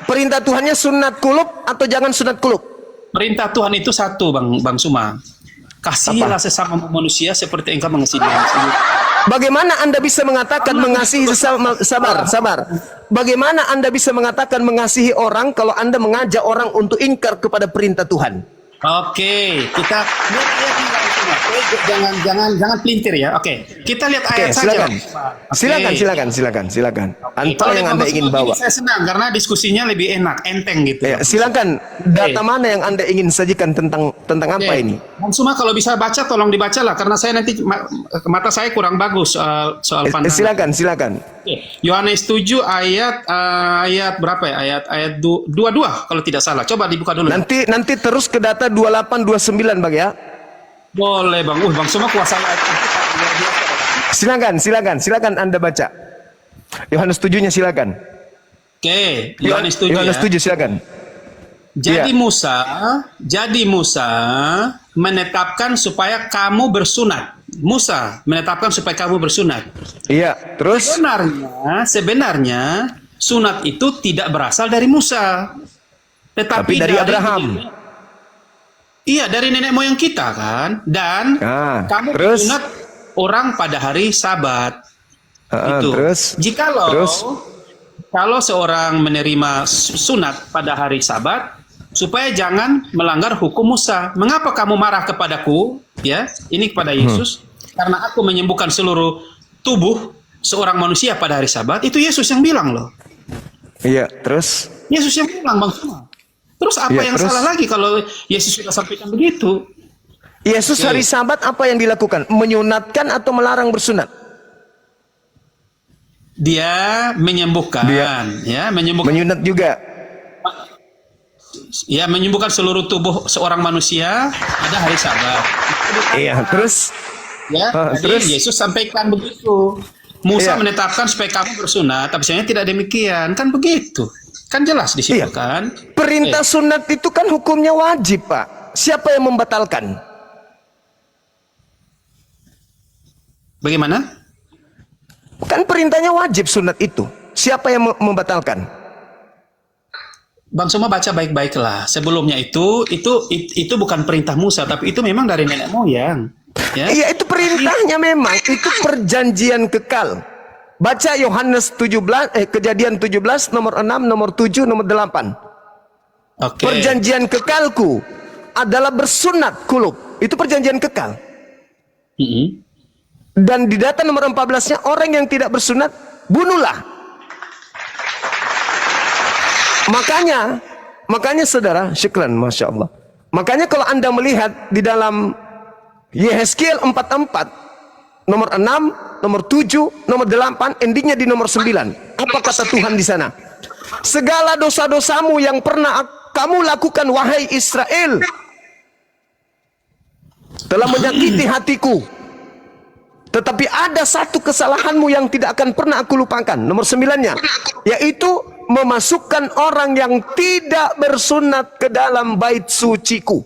Perintah Tuhannya sunat kulub atau jangan sunat kulub? Perintah Tuhan itu satu, Bang Suma. Kasihilah sesama manusia seperti engkau mengasihi dirimu sendiri. Bagaimana Anda bisa mengatakan mengasihi sesama? Sabar. Bagaimana Anda bisa mengatakan mengasihi orang kalau Anda mengajak orang untuk ingkar kepada perintah Tuhan? Oke, kita lihat ayat ini Bang Suma. Jangan pelintir ya. Oke, kita lihat ayat saja. Silakan. Oke. Silakan. Apa Kalau yang Bang Anda Suma ingin begini, bawa? saya senang karena diskusinya lebih enak, enteng gitu. Ya, silakan. Data mana yang Anda ingin sajikan tentang apa Oke. ini? Bang Suma kalau bisa baca tolong dibaca lah karena saya nanti mata saya kurang bagus soal pandangan. Silakan. Oke. Yohanes 7 ayat berapa ya? Ayat 22 kalau tidak salah. Coba dibuka dulu. Nanti terus ke data 28 29 Bang ya. Boleh Bang. Bang Suma kuasa ayat luar biasa. Silakan Anda baca. Yohanes 7-nya silakan. Oke, Yohanes 7 Yohanes ya. 7 silakan. Jadi Iya. Musa menetapkan supaya kamu bersunat. Musa menetapkan supaya kamu bersunat. Iya, terus Sebenarnya sunat itu tidak berasal dari Musa. tapi dari Abraham. Iya, dari nenek moyang kita kan. Dan kamu terus? bersunat orang pada hari Sabat. Itu. Terus? Kalau seorang menerima sunat pada hari Sabat, supaya jangan melanggar hukum Musa. Mengapa kamu marah kepadaku? Ya, ini kepada Yesus. Karena aku menyembuhkan seluruh tubuh seorang manusia pada hari Sabat. Itu Yesus yang bilang loh. Iya, terus? Yesus yang bilang Bang Suma. Terus apa yang salah lagi kalau Yesus sudah sampaikan begitu? Yesus hari Sabat apa yang dilakukan? Menyunatkan atau melarang bersunat? Dia menyembuhkan, menyembuhkan. Menyunat juga. Ya, menyembuhkan seluruh tubuh seorang manusia pada hari Sabat. Iya, terus? Ya, terus Yesus sampaikan begitu. Musa menetapkan supaya kamu bersunat, tapi sebenarnya tidak demikian. Kan begitu. Kan jelas di situ kan. Perintah sunat itu kan hukumnya wajib, Pak. Siapa yang membatalkan? Bagaimana? Kan perintahnya wajib sunat itu. Siapa yang membatalkan? Bang Suma baca baik-baiklah. Sebelumnya itu bukan perintah Musa, tapi itu memang dari nenek moyang. Ya? Iya, itu perintahnya memang. Itu perjanjian kekal. Baca Yohanes 17, Kejadian 17, nomor 6, nomor 7, nomor 8. Oke. Perjanjian kekalku adalah bersunat kulub. Itu perjanjian kekal. Dan di data nomor 14-nya, orang yang tidak bersunat, bunuhlah. Makanya saudara, syukran, Masya Allah. Makanya kalau Anda melihat di dalam Yehezkiel 44, nomor 6, nomor 7, nomor 8, endingnya di nomor 9. Apa kata Tuhan di sana? Segala dosa-dosamu yang pernah kamu lakukan, wahai Israel, telah menyakiti hatiku. Tetapi ada satu kesalahanmu yang tidak akan pernah aku lupakan. Nomor 9-nya, yaitu memasukkan orang yang tidak bersunat ke dalam bait suciku.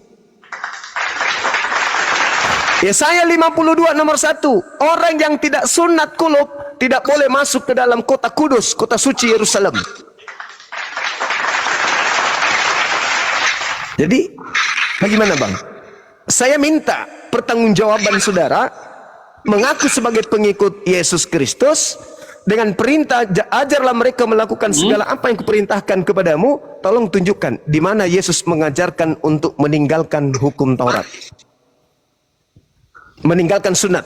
Yesaya 52 nomor 1, orang yang tidak sunat kulub tidak boleh masuk ke dalam kota kudus, kota suci Yerusalem. Jadi, bagaimana Bang? Saya minta pertanggungjawaban saudara, mengaku sebagai pengikut Yesus Kristus, dengan perintah, ajarlah mereka melakukan segala apa yang kuperintahkan kepadamu. Tolong tunjukkan di mana Yesus mengajarkan untuk meninggalkan hukum Taurat, meninggalkan sunat.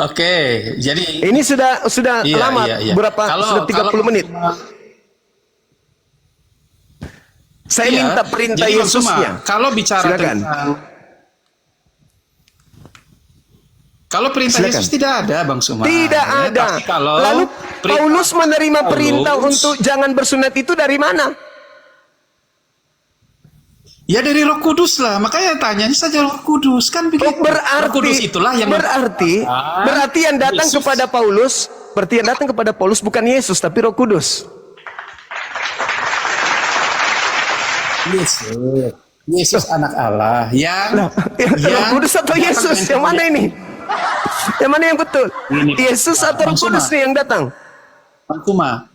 Oke, jadi ini sudah lama, berapa? Sudah 30 menit. Saya minta perintah jadi, Yesusnya. Kalau bicara silakan. Kalau perintah Yesus tidak ada, Bang Suma. Tidak ada. Lalu Paulus menerima perintah untuk jangan bersunat itu dari mana? Ya dari Roh Kudus lah. Makanya tanyanya saja Roh Kudus, kan begitu. Roh Kudus itulah yang berarti yang datang Yesus kepada Paulus, berarti yang datang kepada Paulus bukan Yesus tapi Roh Kudus. Yesus anak Allah yang Roh Kudus atau Yesus? Yang mana ini? Yang mana yang betul? Yesus atau Roh Kudus nih yang datang? Bang Suma,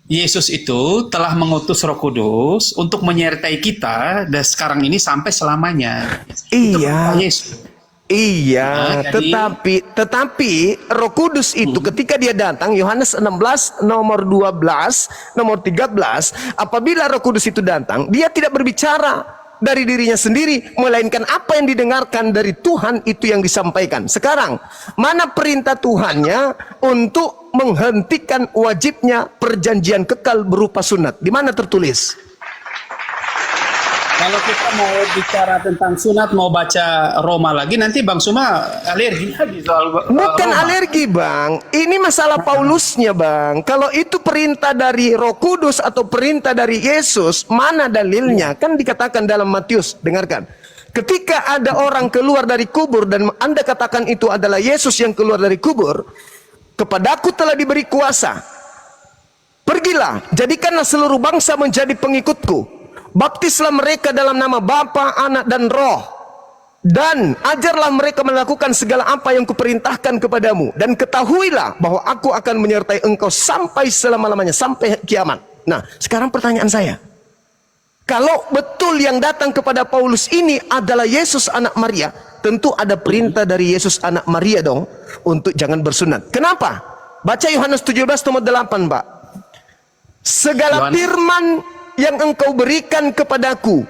Yesus itu telah mengutus Roh Kudus untuk menyertai kita dan sekarang ini sampai selamanya. Itu Iya. perintah Yesus. Iya, Nah, jadi- tetapi Roh Kudus itu ketika dia datang, Yohanes 16 nomor 12, nomor 13, apabila Roh Kudus itu datang, dia tidak berbicara dari dirinya sendiri, melainkan apa yang didengarkan dari Tuhan itu yang disampaikan. Sekarang, mana perintah Tuhannya untuk menghentikan wajibnya perjanjian kekal berupa sunat? Di mana tertulis? Kalau kita mau bicara tentang sunat, mau baca Roma lagi, nanti Bang Suma alergi lagi soal Bukan Roma. alergi, Bang. Ini masalah Paulusnya, Bang. Kalau itu perintah dari Roh Kudus atau perintah dari Yesus, mana dalilnya? Kan dikatakan dalam Matius, dengarkan. Ketika ada orang keluar dari kubur dan Anda katakan itu adalah Yesus yang keluar dari kubur, kepadaku telah diberi kuasa. Pergilah, jadikanlah seluruh bangsa menjadi pengikutku. Baptislah mereka dalam nama Bapa, Anak, dan Roh. Dan ajarlah mereka melakukan segala apa yang kuperintahkan kepadamu. Dan ketahuilah bahwa aku akan menyertai engkau sampai selama-lamanya, sampai kiamat. Nah, sekarang pertanyaan saya. Kalau betul yang datang kepada Paulus ini adalah Yesus anak Maria, tentu ada perintah dari Yesus anak Maria dong untuk jangan bersunat. Kenapa? Baca Yohanes 17 nomor 8, Pak. Segala Yohanes. firman yang engkau berikan kepadaku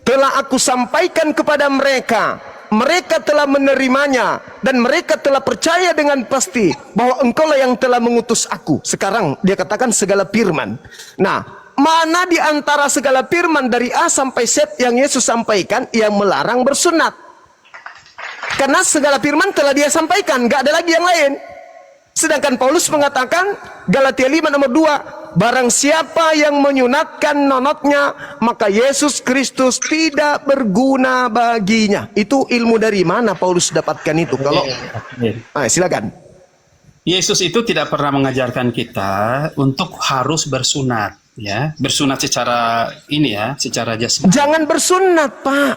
telah aku sampaikan kepada mereka. Mereka telah menerimanya dan mereka telah percaya dengan pasti bahwa engkaulah yang telah mengutus aku. Sekarang dia katakan segala firman. Nah, mana di antara segala firman dari A sampai Z yang Yesus sampaikan yang melarang bersunat? Karena segala firman telah dia sampaikan, gak ada lagi yang lain. Sedangkan Paulus mengatakan Galatia 5 nomor 2, barang siapa yang menyunatkan nonotnya, maka Yesus Kristus tidak berguna baginya. Itu ilmu dari mana Paulus dapatkan itu? Kalau silakan. Yesus itu tidak pernah mengajarkan kita untuk harus bersunat, ya, bersunat secara ini ya, secara jasmani. Jangan bersunat, Pak.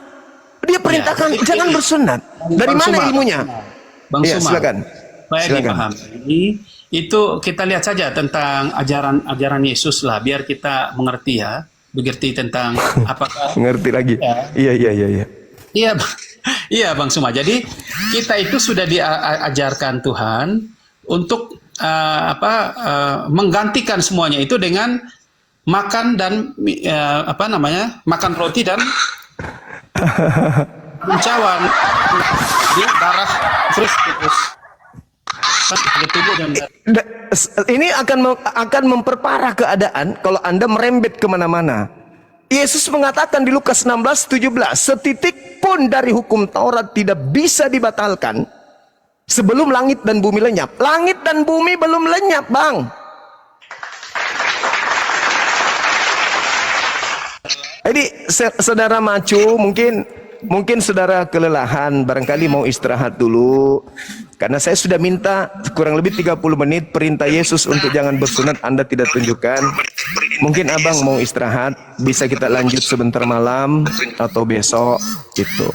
Dia perintahkan Ya, jangan bersunat. Dari Bang mana Suma, ilmunya? Bang Iya, Suma, silakan. supaya Silakan. dipahami, itu kita lihat saja tentang ajaran Yesus lah, biar kita mengerti ya, mengerti tentang apakah Ngerti lagi? Ya. Iya. Iya, iya Bang Suma. Jadi kita itu sudah diajarkan Tuhan untuk menggantikan semuanya itu dengan makan dan makan roti dan mencawan di darah Kristus. Ini akan memperparah keadaan kalau Anda merembet kemana-mana. Yesus mengatakan di Lukas 16:17, setitik pun dari hukum Taurat tidak bisa dibatalkan sebelum langit dan bumi lenyap. Langit dan bumi belum lenyap, Bang. Jadi saudara Macu, mungkin saudara kelelahan, barangkali mau istirahat dulu. Karena saya sudah minta kurang lebih 30 menit perintah Yesus untuk jangan bersunat Anda tidak tunjukkan. Mungkin abang mau istirahat, bisa kita lanjut sebentar malam atau besok gitu.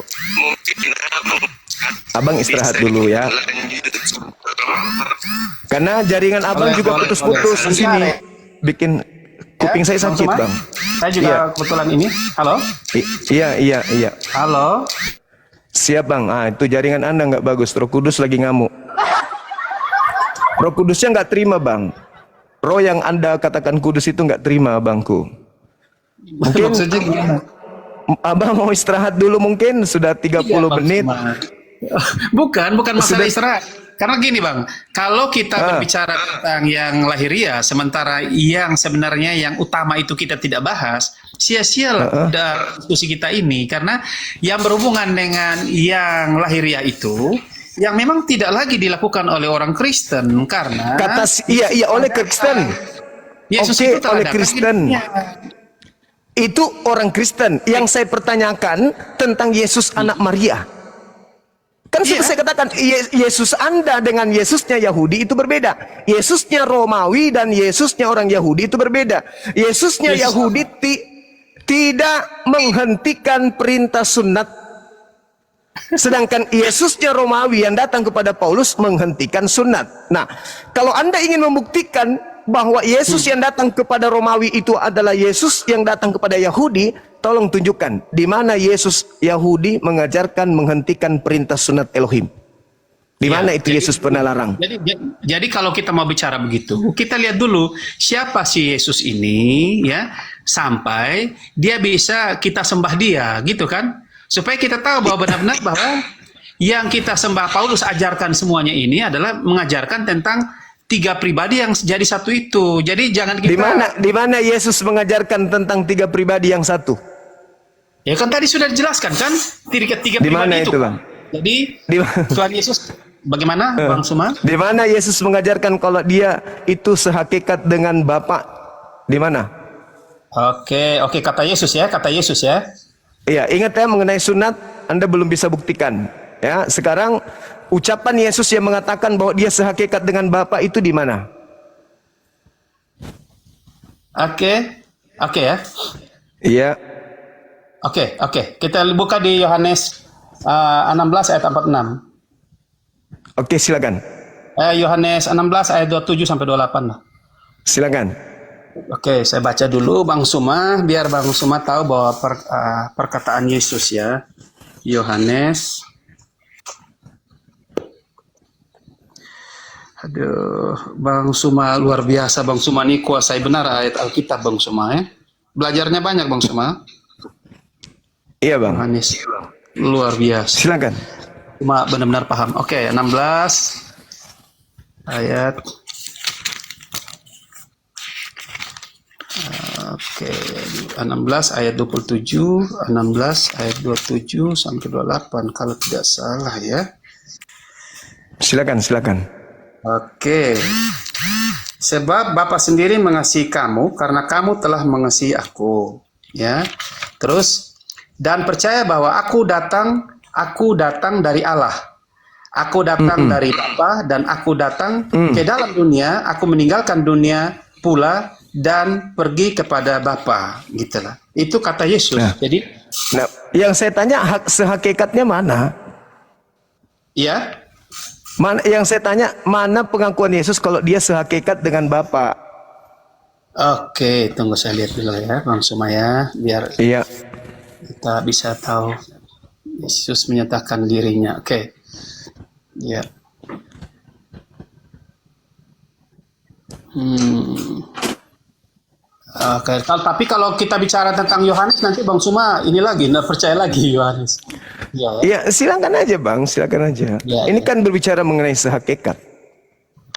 Abang istirahat dulu ya. Karena jaringan abang Boleh, juga boleh, putus-putus boleh. di sini. Bikin kuping saya Bang sakit, Suma, Bang. Saya juga Iya. kebetulan ini. Halo? Iya. Halo? Siap, Bang. Itu jaringan Anda nggak bagus. Roh Kudus lagi ngamuk. Roh Kudusnya nggak terima, Bang. Roh yang Anda katakan kudus itu nggak terima, Bangku. Mungkin Maksudnya gimana? Abang mau istirahat dulu mungkin sudah 30 Iya, Bang menit. Suma. Bukan masalah Sudah- istirahat. Karena gini Bang, kalau kita berbicara tentang yang lahiria, sementara yang sebenarnya yang utama itu kita tidak bahas, sia-sialah diskusi kita ini. Karena yang berhubungan dengan yang lahiria itu, yang memang tidak lagi dilakukan oleh orang Kristen, karena Iya oleh Kristen. Yesus Oke, itu telah oleh datang di Kristen. dunia. Itu orang Kristen. Yang saya pertanyakan tentang Yesus anak Maria. Kan sudah saya katakan Yesus Anda dengan Yesusnya Yahudi itu berbeda. Yesusnya Romawi dan Yesusnya orang Yahudi itu berbeda. Yesusnya Yesus Yahudi tidak menghentikan perintah sunat. Sedangkan Yesusnya Romawi yang datang kepada Paulus menghentikan sunat. Nah, kalau Anda ingin membuktikan bahwa Yesus yang datang kepada Romawi itu adalah Yesus yang datang kepada Yahudi, tolong tunjukkan di mana Yesus Yahudi mengajarkan menghentikan perintah sunat Elohim. Di mana itu Yesus pernah larang? Jadi kalau kita mau bicara begitu, kita lihat dulu siapa si Yesus ini, ya, sampai dia bisa kita sembah dia, gitu kan? Supaya kita tahu bahwa benar-benar bahwa yang kita sembah Paulus ajarkan semuanya ini adalah mengajarkan tentang tiga pribadi yang jadi satu itu. Jadi jangan kita... Di mana Yesus mengajarkan tentang tiga pribadi yang satu? Ya kan tadi sudah dijelaskan kan? Tiga Di pribadi mana itu, Bang? Jadi Di Tuhan Yesus bagaimana, Bang Suma? Di mana Yesus mengajarkan kalau dia itu sehakikat dengan Bapa? Di mana? Oke, kata Yesus ya. Iya, ingat ya, mengenai sunat Anda belum bisa buktikan. Ya, sekarang ucapan Yesus yang mengatakan bahwa dia sehakikat dengan Bapa itu di mana? Oke ya. Iya. Oke. Kita buka di Yohanes 16 ayat 46. Oke, silakan. Yohanes 16 ayat 27 sampai 28 lah. Silakan. Oke, saya baca dulu Bang Suma biar Bang Suma tahu bahwa perkataan Yesus ya. Yohanes. Aduh, Bang Suma luar biasa. Bang Suma ini kuasai benar ayat Alkitab Bang Suma ya. Belajarnya banyak Bang Suma. Iya, Bang. Yohanes luar biasa. Silakan. Cuma benar-benar paham. Oke, 16 ayat. Oke, 16 ayat 27, 16 ayat 27 sampai 28 kalau tidak salah ya. Silakan. Oke. Sebab Bapa sendiri mengasihi kamu karena kamu telah mengasihi aku, ya. Terus dan percaya bahwa aku datang dari Allah. Aku datang dari Bapa dan aku datang ke dalam dunia, aku meninggalkan dunia pula dan pergi kepada Bapa, gitulah. Itu kata Yesus. Jadi yang saya tanya sehakikatnya mana? ya. Yang saya tanya, mana pengakuan Yesus kalau dia sehakikat dengan Bapa? Oke, tunggu saya lihat dulu ya, Bang Sumaya, biar kita bisa tahu Yesus menyatakan dirinya. Oke. Ya. Oke, tapi kalau kita bicara tentang Yohanes nanti Bang Suma ini lagi, nggak percaya lagi Yohanes. Iya, silakan aja Bang, silakan aja. Ini kan berbicara mengenai sehakikat.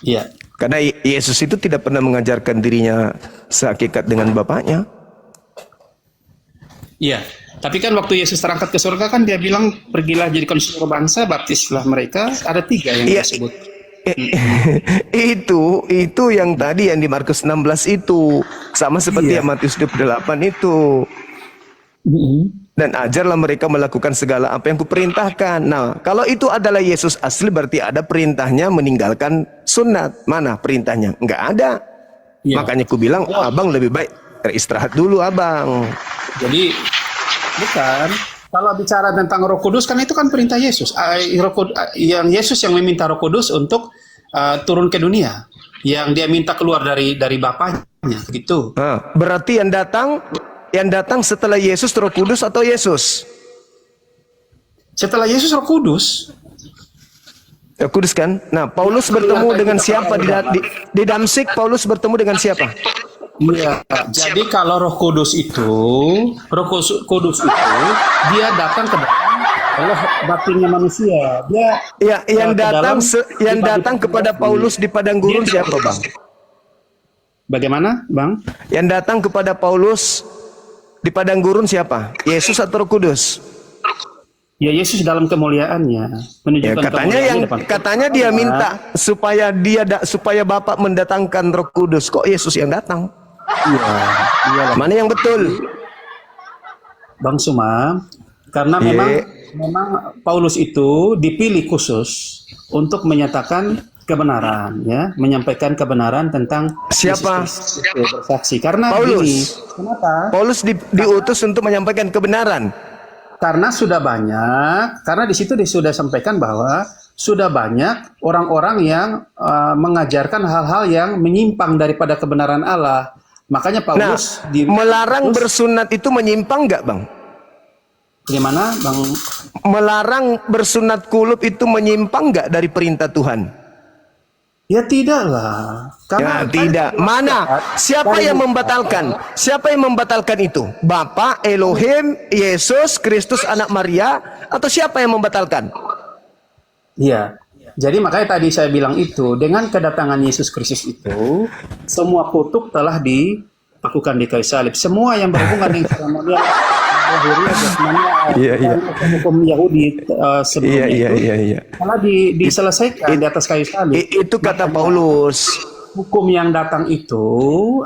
Iya. Karena Yesus itu tidak pernah mengajarkan dirinya sehakikat dengan Bapaknya. Iya. Tapi kan waktu Yesus terangkat ke surga kan dia bilang pergilah jadikan seluruh bangsa, baptislah mereka. Ada 3 yang disebut. Itu yang tadi yang di Markus 16 itu sama seperti yang Matius 28 itu. Dan ajarlah mereka melakukan segala apa yang kuperintahkan. Nah, kalau itu adalah Yesus asli berarti ada perintahnya meninggalkan sunat. Mana perintahnya? Enggak ada. Makanya ku bilang abang lebih baik istirahat dulu abang. Jadi bukan. Kalau bicara tentang Roh Kudus kan itu kan perintah Yesus. Yang Yesus yang meminta Roh Kudus untuk turun ke dunia. Yang dia minta keluar dari Bapaknya gitu. Berarti yang datang setelah Yesus Roh Kudus atau Yesus? Setelah Yesus Roh Kudus. Roh Kudus kan? Nah, Paulus bertemu dengan siapa di Damsik? Paulus bertemu dengan siapa? Iya, jadi kalau Roh Kudus itu dia datang ke dalam oleh batinnya manusia. Dia yang datang kepada Paulus di padang gurun siapa, Bang? Bagaimana, Bang? Yang datang kepada Paulus di padang gurun siapa? Yesus atau Roh Kudus? Ya Yesus dalam kemuliaannya menunjukkan katanya dia minta supaya Bapa mendatangkan Roh Kudus. Kok Yesus yang datang? Iya. Mana yang betul? Bang Suma, karena memang Paulus itu dipilih khusus untuk menyatakan kebenaran, ya, menyampaikan kebenaran tentang siapa? Bersaksi. Karena Paulus. Kenapa? Paulus diutus untuk menyampaikan kebenaran. Karena sudah banyak, karena di situ sudah sampaikan bahwa sudah banyak orang-orang yang mengajarkan hal-hal yang menyimpang daripada kebenaran Allah. Makanya Nah, Paulus melarang bersunat itu menyimpang nggak, Bang? gimana, Bang? Melarang bersunat kulub itu menyimpang nggak dari perintah Tuhan? Ya tidaklah. Ya, tidak. Mana? Siapa yang membatalkan? Siapa yang membatalkan itu? Bapa, Elohim, Yesus, Kristus, anak Maria, atau siapa yang membatalkan? Iya. Jadi makanya tadi saya bilang itu, dengan kedatangan Yesus Kristus itu, semua kutuk telah dilakukan di kayu salib. Semua yang berhubungan dengan seremonial lahiriah, jasmania, Iya, iya. hukum Yahudi sebelumnya Iya. telah diselesaikan di atas kayu salib. Itu kata Paulus. Hukum yang datang itu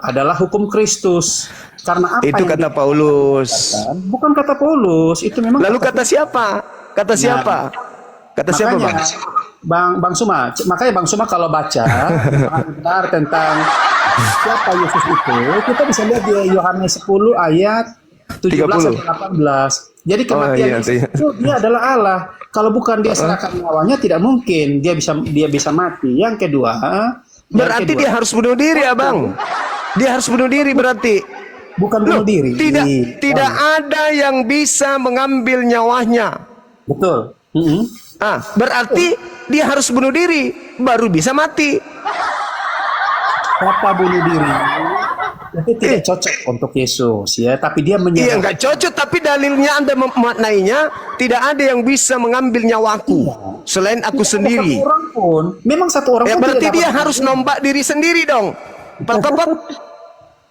adalah hukum Kristus. Karena apa Itu yang kata Paulus. dikatakan, bukan kata Paulus, itu memang Lalu kata siapa? Kata siapa? Kata siapa, Bang? Bang Suma, makanya Bang Suma kalau baca benar tentang siapa Yesus itu, kita bisa lihat di Yohanes 10 ayat 17 sampai 18. Jadi kematian iya, Yesus iya. itu dia adalah Allah. Kalau bukan dia serahkan nyawanya, tidak mungkin dia bisa mati. Yang kedua, Berarti dia harus bunuh diri, Abang. Dia harus bunuh diri berarti. bukan bunuh diri. Tidak ada yang bisa mengambil nyawanya. Betul. Berarti dia harus bunuh diri baru bisa mati. Kata bunuh diri itu tidak cocok untuk Yesus ya, tapi dia Iya, menyerah. nggak cocok, tapi dalilnya Anda memaknainya tidak ada yang bisa mengambil nyawaku selain aku sendiri. Satu orang pun, memang satu orang Ya pun berarti tidak dia dapat harus nombak diri sendiri dong.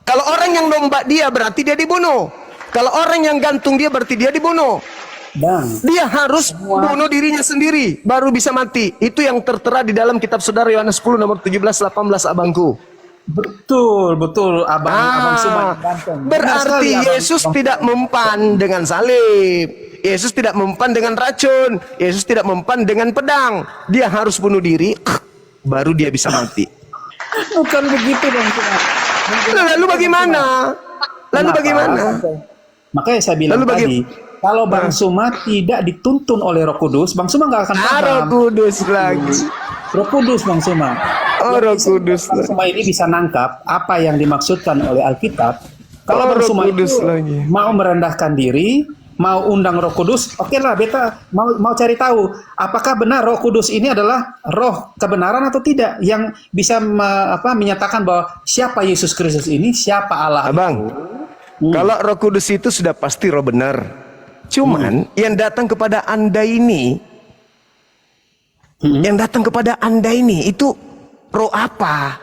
Kalau orang yang nombak dia berarti dia dibunuh. Kalau orang yang gantung dia berarti dia dibunuh. Bang, Dia harus bunuh dirinya sendiri baru bisa mati. Itu yang tertera di dalam kitab Saudara Yohanes 10 nomor 17-18, abangku. betul abang Suma ganteng. Benar Berarti sekali, Abang. Yesus tidak mempan dengan salib. Yesus tidak mempan dengan racun. Yesus tidak mempan dengan pedang. Dia harus bunuh diri baru dia bisa mati. Bukan begitu Bang Suma. Lalu bagaimana? Lalu Kenapa? bagaimana? Makanya saya bilang Lalu tadi, kalau Bang Suma tidak dituntun oleh Roh Kudus, Bang Suma nggak akan Roh paham. Kudus lagi. Roh Kudus Bang Suma. Oh, Roh Kudus. Bang Suma ini bisa nangkap apa yang dimaksudkan oleh Alkitab. Kalau Bang Roh Suma Kudus itu lagi. mau merendahkan diri, mau undang Roh Kudus, oke lah, beta mau cari tahu apakah benar Roh Kudus ini adalah Roh kebenaran atau tidak yang bisa menyatakan bahwa siapa Yesus Kristus ini, siapa Allah. Abang, kalau Roh Kudus itu sudah pasti roh benar. Cuman yang datang kepada Anda ini, yang datang kepada Anda ini itu roh apa?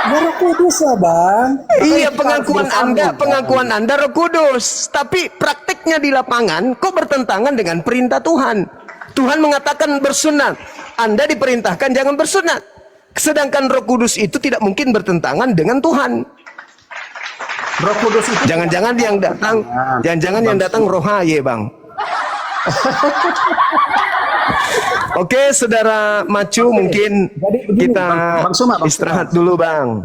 Ya, Roh Kudus lah Bang. Iya, Makanya kita harus pengakuan Anda Roh Kudus. Tapi prakteknya di lapangan kok bertentangan dengan perintah Tuhan. Tuhan mengatakan bersunat. Anda diperintahkan jangan bersunat. Sedangkan Roh Kudus itu tidak mungkin bertentangan dengan Tuhan. Roh Kudus itu Jangan-jangan yang datang roh haye, Bang. Oke, saudara Macu, mungkin Jadi begini, kita Bang Suma, istirahat dulu, Bang.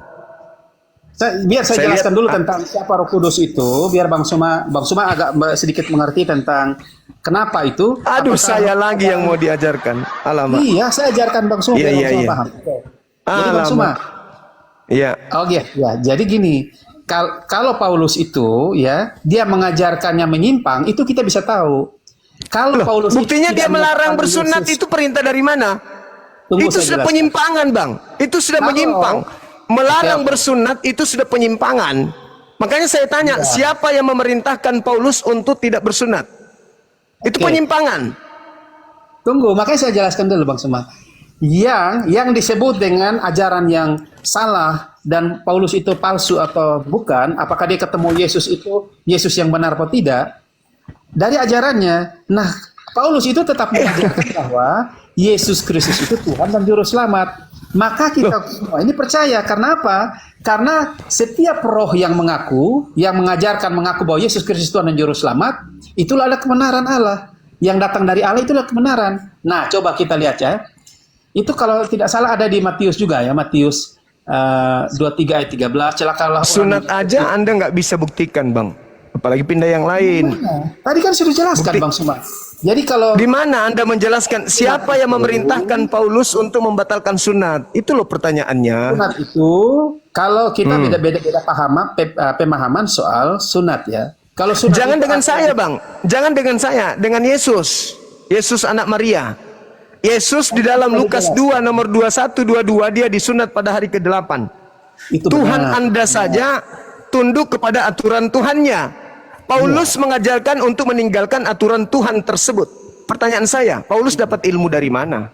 biar saya jelaskan lihat- dulu tentang siapa Roh Kudus itu, biar Bang Suma agak sedikit mengerti tentang kenapa itu. Aduh, Apakah- saya lagi yang mau diajarkan. Alamak. Iya, saya ajarkan Bang Suma biar Iya, Bang Suma iya. paham. Oke. Jadi Bang Alamak. Suma, Iya. ya. Jadi gini, kalau Paulus itu ya, dia mengajarkannya menyimpang, itu kita bisa tahu. Kalau Paulus itu Buktinya dia tidak melarang menyatakan bersunat Yesus- itu perintah dari mana? Tunggu, Itu saya sudah jelaskan. penyimpangan, Bang. Itu sudah Kalau- menyimpang. Melarang Oke. bersunat itu sudah penyimpangan. Makanya saya tanya, siapa yang memerintahkan Paulus untuk tidak bersunat? Itu Oke. penyimpangan. Tunggu, makanya saya jelaskan dulu Bang Suma. Yang disebut dengan ajaran yang salah dan Paulus itu palsu atau bukan, apakah dia ketemu Yesus itu Yesus yang benar atau tidak? Dari ajarannya, nah Paulus itu tetap mengajarkan bahwa Yesus Kristus itu Tuhan dan Juru Selamat. Maka kita semua ini percaya, karena apa? Karena setiap roh yang mengajarkan mengaku bahwa Yesus Kristus Tuhan dan Juru Selamat, itulah adalah kebenaran Allah. Yang datang dari Allah itulah kebenaran. Nah, coba kita lihat ya. Itu kalau tidak salah ada di Matius juga ya, Matius 23 ayat 13, celakalah orang Sunat aja Anda nggak bisa buktikan, Bang. Apalagi pindah yang lain. Tadi kan sudah jelaskan Bang Suma. Jadi kalau Di mana Anda menjelaskan siapa yang memerintahkan Paulus untuk membatalkan sunat? Itu loh pertanyaannya. sunat itu, kalau kita beda-beda pemahaman soal sunat ya. Kalau sunat Jangan itu dengan artinya- saya, Bang. Jangan dengan saya, dengan Yesus. Yesus anak Maria. Yesus di dalam Lukas 2 nomor 21 22 dia disunat pada hari ke-8. itu Tuhan benar. Anda saja tunduk kepada aturan Tuhannya. Paulus mengajarkan untuk meninggalkan aturan Tuhan tersebut. Pertanyaan saya, Paulus dapat ilmu dari mana?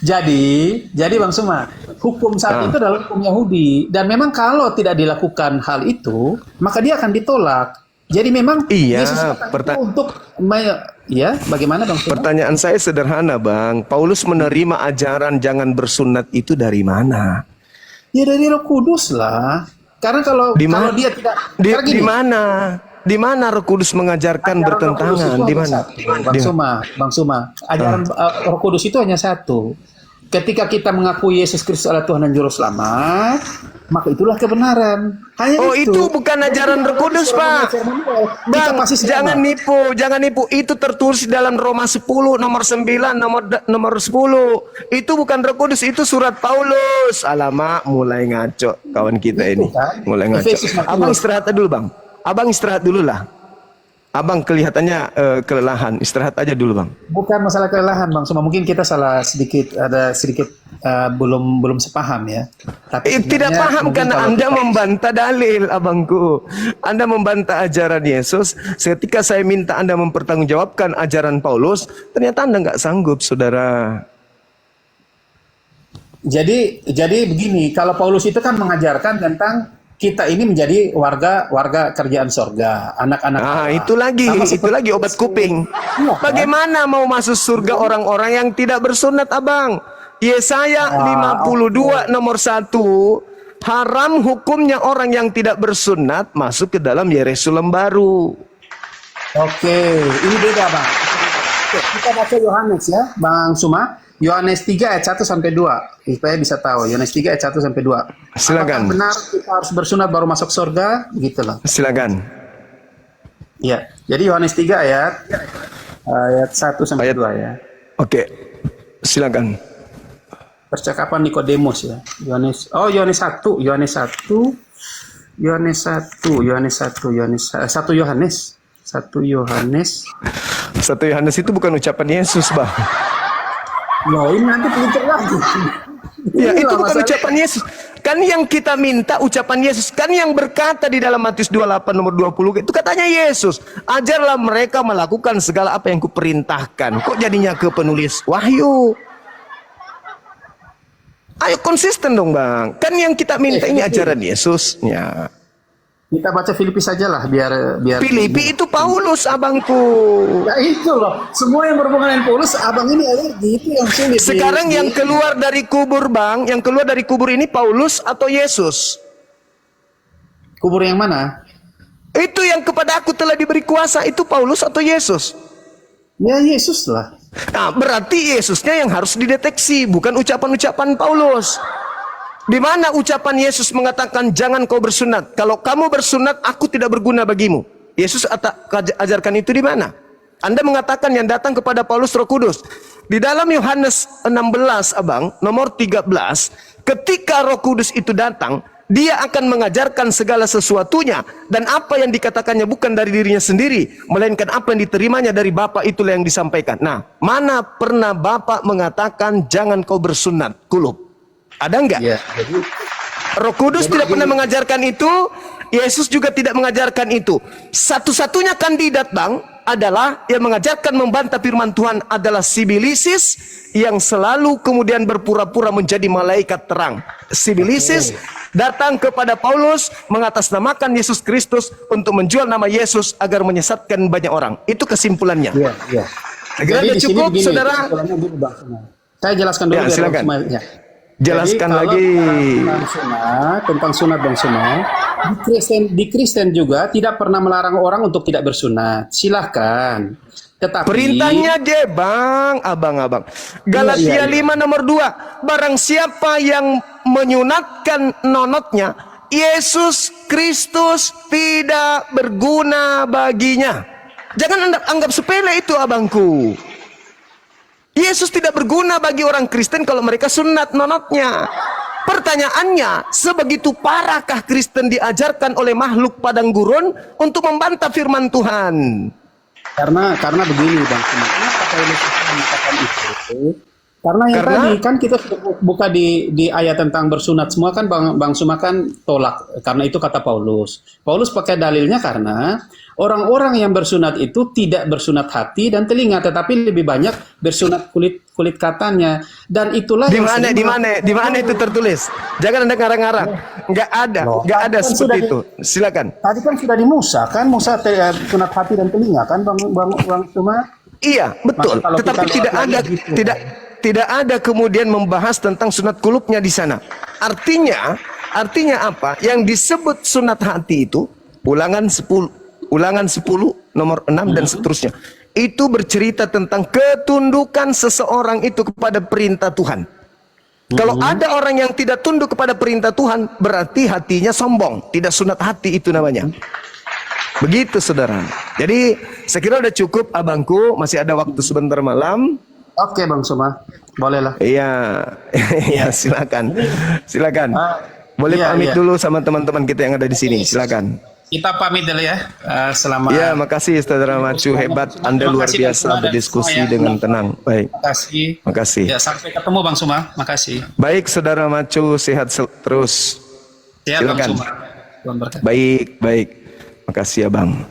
Jadi Bang Suma, hukum saat itu adalah hukum Yahudi dan memang kalau tidak dilakukan hal itu, maka dia akan ditolak. Jadi memang Iya, Yesus datang itu untuk ya, bagaimana Bang Suma? Pertanyaan saya sederhana, Bang. Paulus menerima ajaran jangan bersunat itu dari mana? Ya dari Roh Kudus lah. Karena kalau Di mana? dia tidak Di, karena gini, di mana? Di mana Roh Kudus mengajarkan ajaran bertentangan? Roh Kudus itu Di hanya mana? satu, Bang Suma, ajaran Roh Kudus itu hanya satu. Ketika kita mengakui Yesus Kristus adalah Tuhan dan Juru Selamat, maka itulah kebenaran. Hanya Oh, itu bukan ajaran Roh Kudus, Pak. Bang, jangan nipu. Itu tertulis dalam Roma 10 nomor 9 nomor 10. Itu bukan Roh Kudus, itu surat Paulus. Alamak, mulai ngaco kawan kita ini. Mulai ngaco. Efesus 40. Abang istirahat dulu, Bang. Abang istirahat dulu lah. Abang kelihatannya kelelahan. Istirahat aja dulu, Bang. Bukan masalah kelelahan Bang Suma, mungkin kita salah sedikit, ada sedikit belum sepaham ya. Tapi Tidak sebenarnya paham mungkin karena kalau Anda kita- membantah dalil, abangku. Anda membantah ajaran Yesus. Ketika saya minta Anda mempertanggungjawabkan ajaran Paulus, ternyata Anda nggak sanggup, saudara. Jadi begini, kalau Paulus itu kan mengajarkan tentang kita ini menjadi warga kerjaan sorga, anak-anak Ah, Allah. itu lagi, Sama itu seperti- lagi obat kuping. Iya, kan? Bagaimana mau masuk surga orang-orang yang tidak bersunat, abang? Yesaya 52 nomor 1. Haram hukumnya orang yang tidak bersunat masuk ke dalam Yerusalem baru. Oke, ini beda Bang. Oke, kita baca Yohanes ya, Bang Suma. Yohanes 3 ayat 1 sampai 2. Supaya bisa tahu. Yohanes 3 ayat 1 sampai 2. Silakan. Apakah benar kita harus bersunat baru masuk surga? Begitulah. Silakan. Iya. Jadi Yohanes 3 ayat 1 sampai 2 ya. Oke. Silakan. Percakapan Nikodemus ya. Yohanes 1 Yohanes 1 Yohanes 1 Yohanes 1 Yohanes 1 Yohanes 1 Yohanes 1 Yohanes itu bukan ucapan Yesus, Bang. Loh, ini nanti pelipir lagi. Ya, itu Inilah bukan masalah. ucapan Yesus. Kan yang kita minta ucapan Yesus. Kan yang berkata di dalam Matius 28 nomor 20. Itu katanya Yesus. Ajarlah mereka melakukan segala apa yang kuperintahkan. Kok jadinya ke penulis Wahyu? Ayo konsisten dong, Bang. Kan yang kita minta ini ajaran Yesus. Ya. Kita baca Filipi saja lah biar Filipi itu Paulus, abangku. Ya itu loh. Semua yang berhubungan dengan Paulus, abang ini alergi, itu yang sulit. Sekarang yang keluar dari kubur, Bang. Yang keluar dari kubur ini Paulus atau Yesus? kubur yang mana? Itu yang kepada aku telah diberi kuasa. Itu Paulus atau Yesus? Ya Yesus lah. Nah, berarti Yesusnya yang harus dideteksi, bukan ucapan-ucapan Paulus. Di mana ucapan Yesus mengatakan jangan kau bersunat. Kalau kamu bersunat, aku tidak berguna bagimu. Yesus ajarkan itu di mana? Anda mengatakan yang datang kepada Paulus Roh Kudus. Di dalam Yohanes 16, abang, nomor 13, ketika Roh Kudus itu datang, dia akan mengajarkan segala sesuatunya, dan apa yang dikatakannya bukan dari dirinya sendiri, melainkan apa yang diterimanya dari Bapa, itulah yang disampaikan. Nah, mana pernah Bapa mengatakan jangan kau bersunat kulub? Ada enggak? Ya, jadi Roh Kudus tidak pernah mengajarkan itu, Yesus juga tidak mengajarkan itu. Satu-satunya kandidat, Bang, adalah yang mengajarkan membantah firman Tuhan adalah Sibilisis, yang selalu kemudian berpura-pura menjadi malaikat terang. Sibilisis datang kepada Paulus mengatasnamakan Yesus Kristus untuk menjual nama Yesus agar menyesatkan banyak orang. Itu kesimpulannya. iya, iya. Saya kira Jadi udah di sini cukup, begini, saudara. kesimpulannya begini, Bang Suma. Saya jelaskan dulu Ya, biar Bang silakan. Suma, ya. Jelaskan Jadi, kalau lagi. tentang sunat Bang Suma, di Kristen juga tidak pernah melarang orang untuk tidak bersunat. Silahkan. Tetapi Perintahnya dia, Bang, abang-abang. Galatia Iya, iya. 5 nomor 2. Barang siapa yang menyunatkan nonotnya, Yesus Kristus tidak berguna baginya. Jangan Anda anggap sepele itu, abangku. Yesus tidak berguna bagi orang Kristen kalau mereka sunat nonotnya. Pertanyaannya, sebegitu parahkah Kristen diajarkan oleh makhluk padang gurun untuk membantah firman Tuhan? Karena begini Bang Suma, kenapa Paulus mengatakan itu? Karena yang tadi kan kita sudah buka di ayat tentang bersunat semua kan Bang Suma kan tolak, karena itu kata Paulus. Paulus pakai dalilnya karena orang-orang yang bersunat itu tidak bersunat hati dan telinga, tetapi lebih banyak bersunat kulit katanya. Dan itulah di mana itu tertulis? Jangan Anda ngarang-ngarang. Enggak ada kan seperti itu. Silakan. Tadi kan sudah di Musa kan, sunat hati dan telinga kan Bang Suma? Iya, betul. Maka kalau Tetapi kita tidak lewat ada lagi gitu. tidak ada kemudian membahas tentang sunat kulupnya di sana. Artinya apa? Yang disebut sunat hati itu Ulangan 10 nomor 6 dan seterusnya. Itu bercerita tentang ketundukan seseorang itu kepada perintah Tuhan. Kalau ada orang yang tidak tunduk kepada perintah Tuhan, berarti hatinya sombong, tidak sunat hati itu namanya. Begitu saudara. Jadi saya kira udah cukup abangku, masih ada waktu sebentar malam. Oke Bang Suma, bolehlah. Iya, iya silakan. Silakan. Boleh iya, pamit iya. dulu sama teman-teman kita yang ada di sini. Silakan. Kita pamit dulu ya. Selamat. Ya, makasih Saudara Macu, hebat. Anda luar biasa berdiskusi dengan tenang. Baik. Makasih. Makasih. Ya, sampai ketemu Bang Suma. Makasih. Baik Saudara Macu, sehat terus. Sehat Bang Silakan. Suma. Tuhan berkati. Baik, baik. Makasih ya Bang.